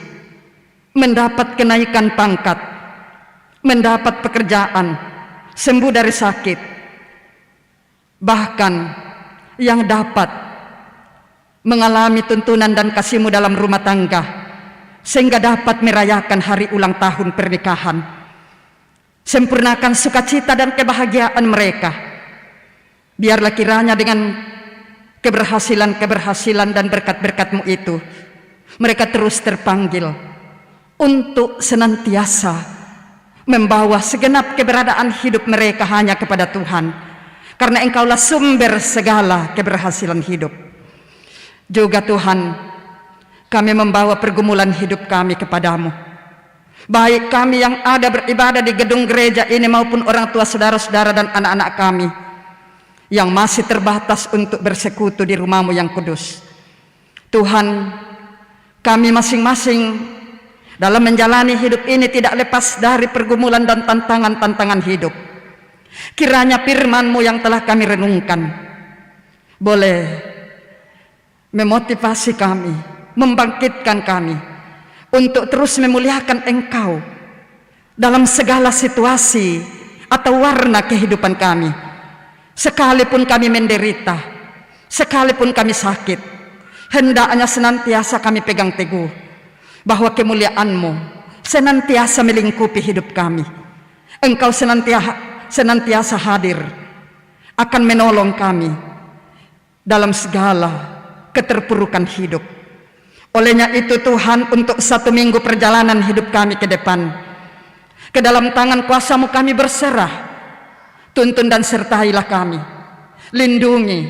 mendapat kenaikan pangkat, mendapat pekerjaan, sembuh dari sakit, bahkan yang dapat mengalami tuntunan dan kasih-Mu dalam rumah tangga, sehingga dapat merayakan hari ulang tahun pernikahan. Sempurnakan sukacita dan kebahagiaan mereka. Biarlah kiranya dengan keberhasilan dan berkat-berkat-Mu itu, mereka terus terpanggil untuk senantiasa membawa segenap keberadaan hidup mereka hanya kepada Tuhan. Karena Engkaulah sumber segala keberhasilan hidup. Juga Tuhan, kami membawa pergumulan hidup kami kepadamu. Baik kami yang ada beribadah di gedung gereja ini maupun orang tua, saudara-saudara, dan anak-anak kami yang masih terbatas untuk bersekutu di rumah-Mu yang kudus. Tuhan, kami masing-masing dalam menjalani hidup ini tidak lepas dari pergumulan dan tantangan-tantangan hidup. Kiranya firman-Mu yang telah kami renungkan boleh memotivasi kami, membangkitkan kami untuk terus memuliakan Engkau dalam segala situasi atau warna kehidupan kami. Sekalipun kami menderita, sekalipun kami sakit, hendaknya senantiasa kami pegang teguh bahwa kemuliaan-Mu senantiasa melingkupi hidup kami. Engkau senantiasa hadir, akan menolong kami dalam segala keterpurukan hidup. Olehnya itu Tuhan, untuk 1 minggu perjalanan hidup kami ke depan, ke dalam tangan kuasa-Mu kami berserah. Tuntun dan sertailah kami, lindungi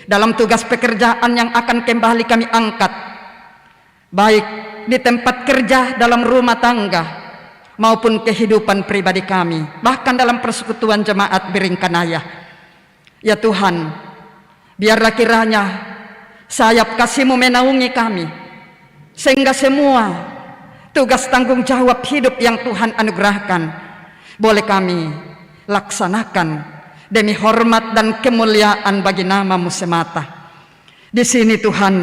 dalam tugas pekerjaan yang akan kembali kami angkat, baik di tempat kerja, dalam rumah tangga, maupun kehidupan pribadi kami, bahkan dalam persekutuan jemaat Biringkanaya. Ya Tuhan, biarlah kiranya sayap kasih-Mu menaungi kami, sehingga semua tugas tanggung jawab hidup yang Tuhan anugerahkan boleh kami laksanakan demi hormat dan kemuliaan bagi nama-Mu semata. Di sini Tuhan,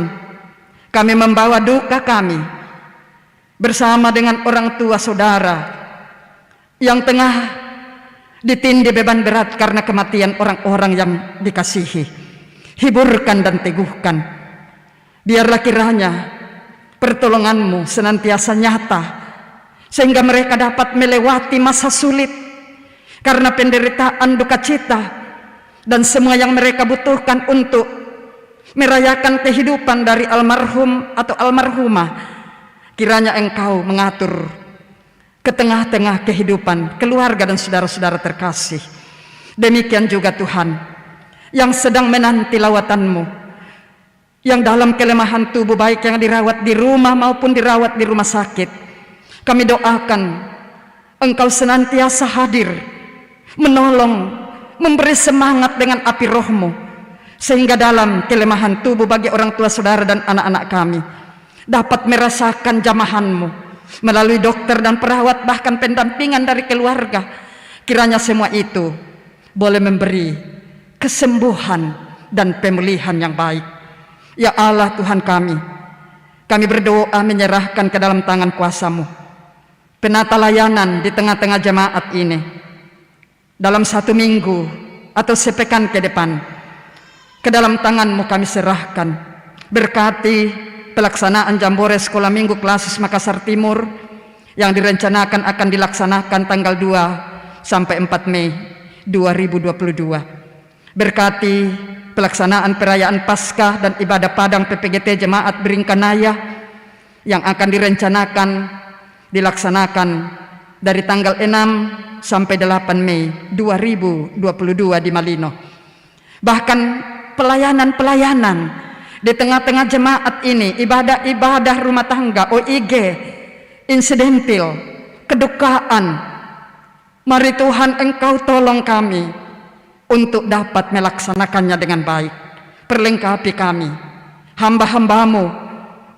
kami membawa duka kami bersama dengan orang tua saudara yang tengah ditindih beban berat karena kematian orang-orang yang dikasihi. Hiburkan dan teguhkan. Biarlah kiranya pertolongan-Mu senantiasa nyata, sehingga mereka dapat melewati masa sulit karena penderitaan, duka cita, dan semua yang mereka butuhkan untuk merayakan kehidupan dari almarhum atau almarhumah. Kiranya Engkau mengatur ke tengah-tengah kehidupan keluarga dan saudara-saudara terkasih. Demikian juga Tuhan, yang sedang menanti lawatan-Mu, yang dalam kelemahan tubuh, baik yang dirawat di rumah maupun dirawat di rumah sakit, kami doakan Engkau senantiasa hadir, menolong, memberi semangat dengan api Roh-Mu, sehingga dalam kelemahan tubuh bagi orang tua saudara dan anak-anak kami dapat merasakan jamahan-Mu melalui dokter dan perawat, bahkan pendampingan dari keluarga. Kiranya semua itu boleh memberi kesembuhan dan pemulihan yang baik. Ya Allah Tuhan kami berdoa menyerahkan ke dalam tangan kuasa-Mu penata layanan di tengah-tengah jemaat ini dalam 1 minggu atau sepekan ke depan. Ke dalam tangan-Mu kami serahkan. Berkati pelaksanaan Jambore Sekolah Minggu Klasis Makassar Timur yang direncanakan akan dilaksanakan tanggal 2 sampai 4 Mei 2022. Berkati pelaksanaan perayaan Paskah dan ibadah Padang PPGT Jemaat Biringkanaya yang akan direncanakan dilaksanakan dari tanggal 6 sampai 8 Mei 2022 di Malino. Bahkan pelayanan-pelayanan di tengah-tengah jemaat ini, ibadah-ibadah rumah tangga, OIG, insidentil, kedukaan. Mari Tuhan Engkau tolong kami untuk dapat melaksanakannya dengan baik. Perlengkapi kami, hamba-hamba-Mu,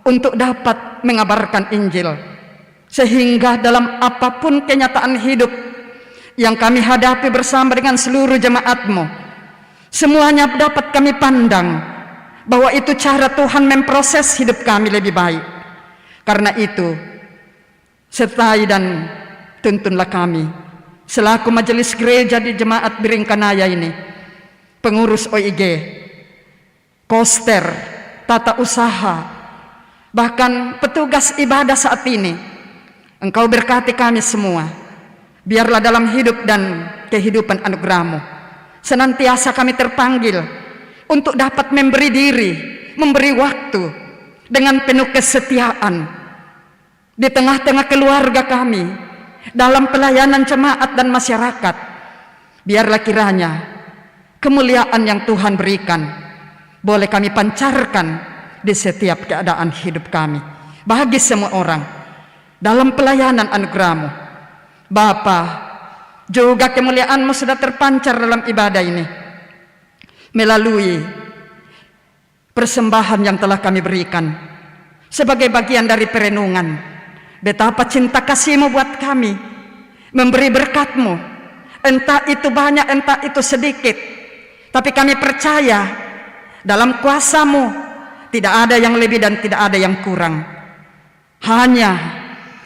untuk dapat mengabarkan Injil, sehingga dalam apapun kenyataan hidup yang kami hadapi bersama dengan seluruh jemaat-Mu, semuanya dapat kami pandang bahwa itu cara Tuhan memproses hidup kami lebih baik. Karena itu, sertai dan tuntunlah kami selaku majelis gereja di Jemaat Biringkanaya ini, pengurus OIG, koster, tata usaha, bahkan petugas ibadah saat ini. Engkau berkati kami semua. Biarlah dalam hidup dan kehidupan anugerah-Mu senantiasa kami terpanggil untuk dapat memberi diri, memberi waktu dengan penuh kesetiaan di tengah-tengah keluarga kami, dalam pelayanan jemaat dan masyarakat. Biarlah kiranya kemuliaan yang Tuhan berikan boleh kami pancarkan di setiap keadaan hidup kami, bagi semua orang dalam pelayanan anugerah-Mu. Bapa, juga kemuliaan-Mu sudah terpancar dalam ibadah ini melalui persembahan yang telah kami berikan sebagai bagian dari perenungan betapa cinta kasih-Mu buat kami, memberi berkat-Mu, entah itu banyak, entah itu sedikit, tapi kami percaya dalam kuasa-Mu tidak ada yang lebih dan tidak ada yang kurang. Hanya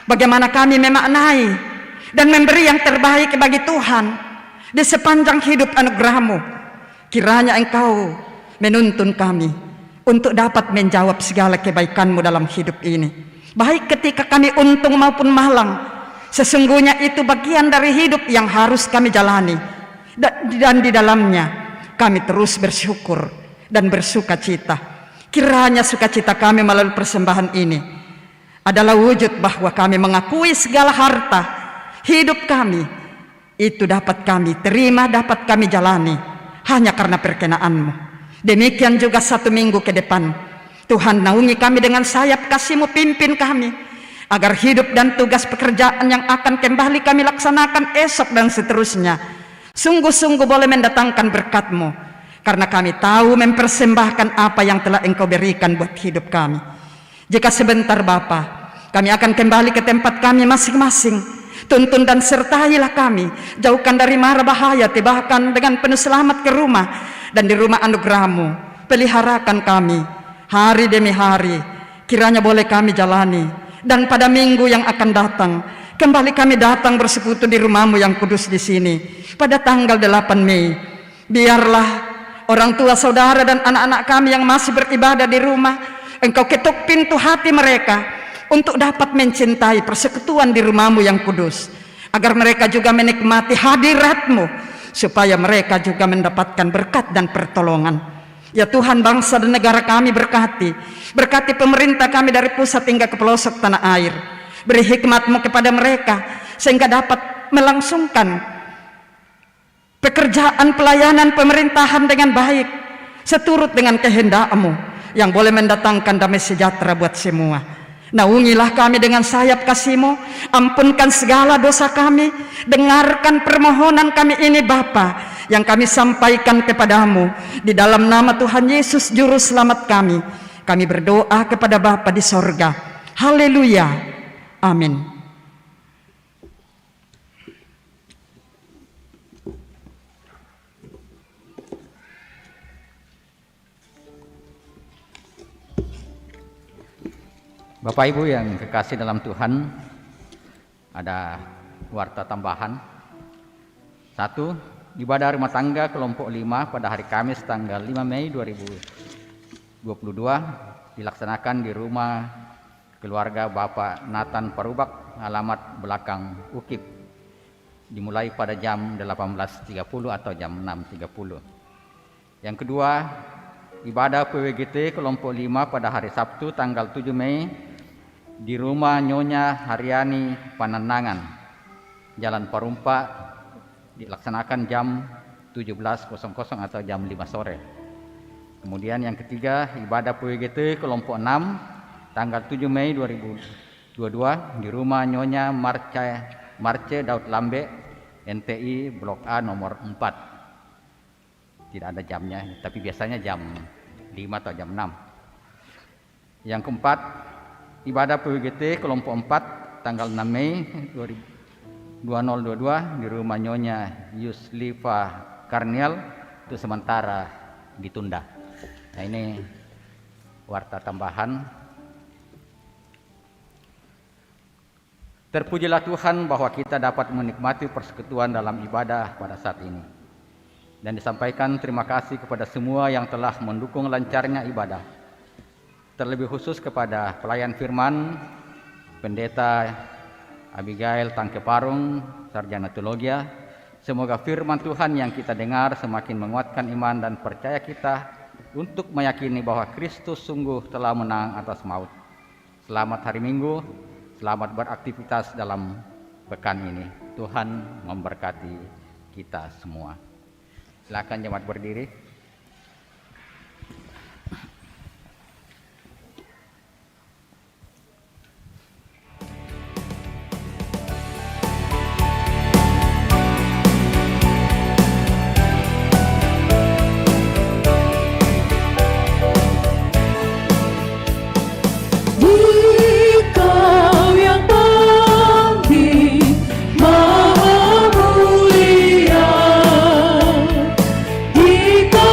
bagaimana kami memaknai dan memberi yang terbaik bagi Tuhan di sepanjang hidup anugerah-Mu. Kiranya Engkau menuntun kami untuk dapat menjawab segala kebaikan-Mu dalam hidup ini. Baik ketika kami untung maupun malang, sesungguhnya itu bagian dari hidup yang harus kami jalani. Dan di dalamnya kami terus bersyukur dan bersuka cita. Kiranya sukacita kami melalui persembahan ini adalah wujud bahwa kami mengakui segala harta hidup kami itu dapat kami terima, dapat kami jalani hanya karena perkenaanmu. Demikian juga 1 minggu ke depan, Tuhan naungi kami dengan sayap kasih-Mu, pimpin kami agar hidup dan tugas pekerjaan yang akan kembali kami laksanakan esok dan seterusnya sungguh-sungguh boleh mendatangkan berkat-Mu, karena kami tahu mempersembahkan apa yang telah Engkau berikan buat hidup kami. Jika sebentar Bapa, kami akan kembali ke tempat kami masing-masing. Tuntun dan sertailah kami, jauhkan dari mara bahaya, tibakan dengan penuh selamat ke rumah, dan di rumah anugerah-Mu peliharakan kami hari demi hari. Kiranya boleh kami jalani, dan pada minggu yang akan datang kembali kami datang bersekutu di rumah-Mu yang kudus di sini pada tanggal 8 Mei. Biarlah orang tua, saudara, dan anak-anak kami yang masih beribadah di rumah, Engkau ketuk pintu hati mereka untuk dapat mencintai persekutuan di rumah-Mu yang kudus, agar mereka juga menikmati hadirat-Mu, supaya mereka juga mendapatkan berkat dan pertolongan. Ya Tuhan, bangsa dan negara kami berkati pemerintah kami dari pusat hingga ke pelosok tanah air. Beri hikmat-Mu kepada mereka sehingga dapat melangsungkan pekerjaan pelayanan pemerintahan dengan baik, seturut dengan kehendak-Mu yang boleh mendatangkan damai sejahtera buat semua. Naungilah kami dengan sayap kasih-Mu, ampunkan segala dosa kami, dengarkan permohonan kami ini Bapa, yang kami sampaikan kepadamu di dalam nama Tuhan Yesus Juru Selamat kami. Kami berdoa kepada Bapa di sorga. Haleluya. Amin. Bapak Ibu yang kekasih dalam Tuhan, ada warta tambahan. 1. Ibadah rumah tangga kelompok 5 pada hari Kamis tanggal 5 Mei 2022 dilaksanakan di rumah keluarga Bapak Nathan Parubak, alamat belakang Ukip, dimulai pada jam 18.30 atau jam 6.30. Yang kedua, ibadah PWGT kelompok 5 pada hari Sabtu tanggal 7 Mei di rumah Nyonya Haryani Pananangan, Jalan Parumpa, dilaksanakan jam 17.00 atau jam 5 sore. Kemudian yang ketiga, ibadah PWGT kelompok 6 tanggal 7 Mei 2022 di rumah Nyonya Marce Daud Lambe, NTI Blok A nomor 4. Tidak ada jamnya, tapi biasanya jam 5 atau jam 6. Yang keempat, ibadah PWGT kelompok 4 tanggal 6 Mei 2022 di rumah Nyonya Yuslifa Karniel itu sementara ditunda. Nah, ini warta tambahan. Terpujilah Tuhan bahwa kita dapat menikmati persekutuan dalam ibadah pada saat ini. Dan disampaikan terima kasih kepada semua yang telah mendukung lancarnya ibadah. Terlebih khusus kepada pelayan firman, Pendeta Abigail Tangke Parung, Sarjana Teologia. Semoga firman Tuhan yang kita dengar semakin menguatkan iman dan percaya kita untuk meyakini bahwa Kristus sungguh telah menang atas maut. Selamat hari Minggu, selamat beraktivitas dalam pekan ini. Tuhan memberkati kita semua. Silakan jemaat berdiri. Dikau yang bangkit maha mulia, Dikau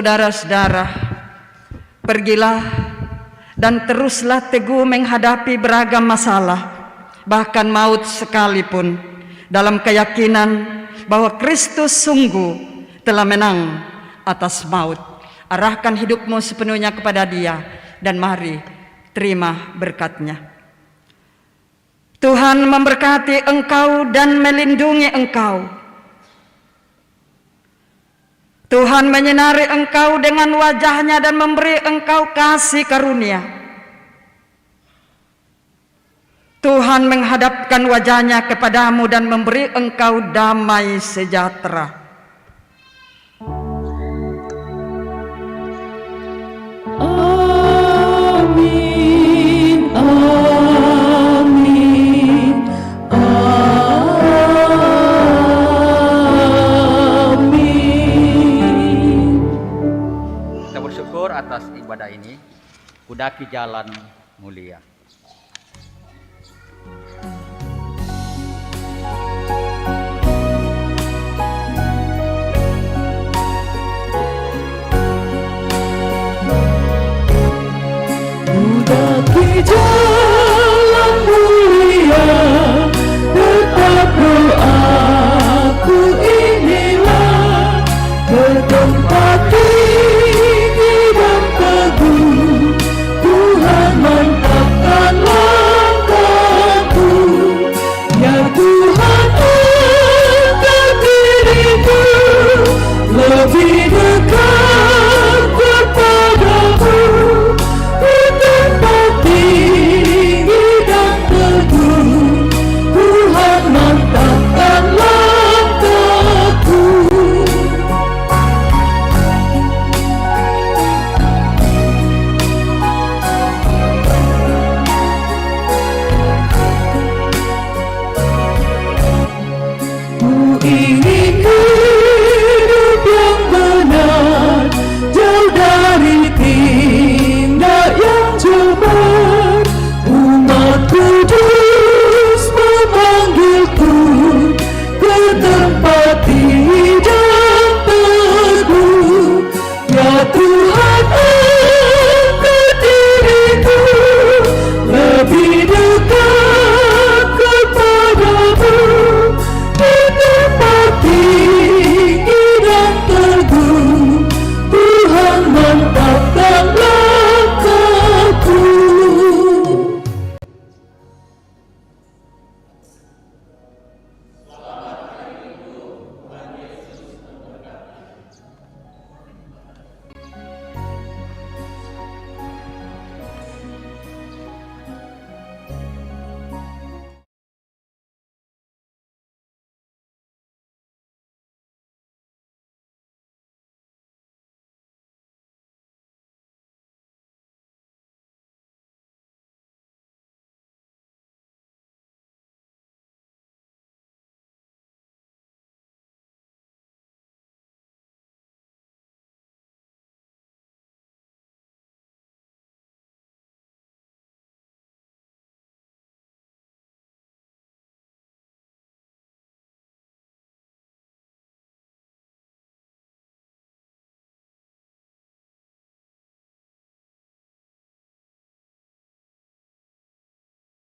Saudara-saudara, pergilah dan teruslah teguh menghadapi beragam masalah, bahkan maut sekalipun, dalam keyakinan bahwa Kristus sungguh telah menang atas maut. Arahkan hidupmu sepenuhnya kepada Dia dan mari terima berkat-Nya. Tuhan memberkati engkau dan melindungi engkau. Tuhan menyinari engkau dengan wajah-Nya dan memberi engkau kasih karunia. Tuhan menghadapkan wajah-Nya kepadamu dan memberi engkau damai sejahtera. Amin, amin, amin. Kita bersyukur atas ibadah ini. Kudaki jalan mulia. Kudaki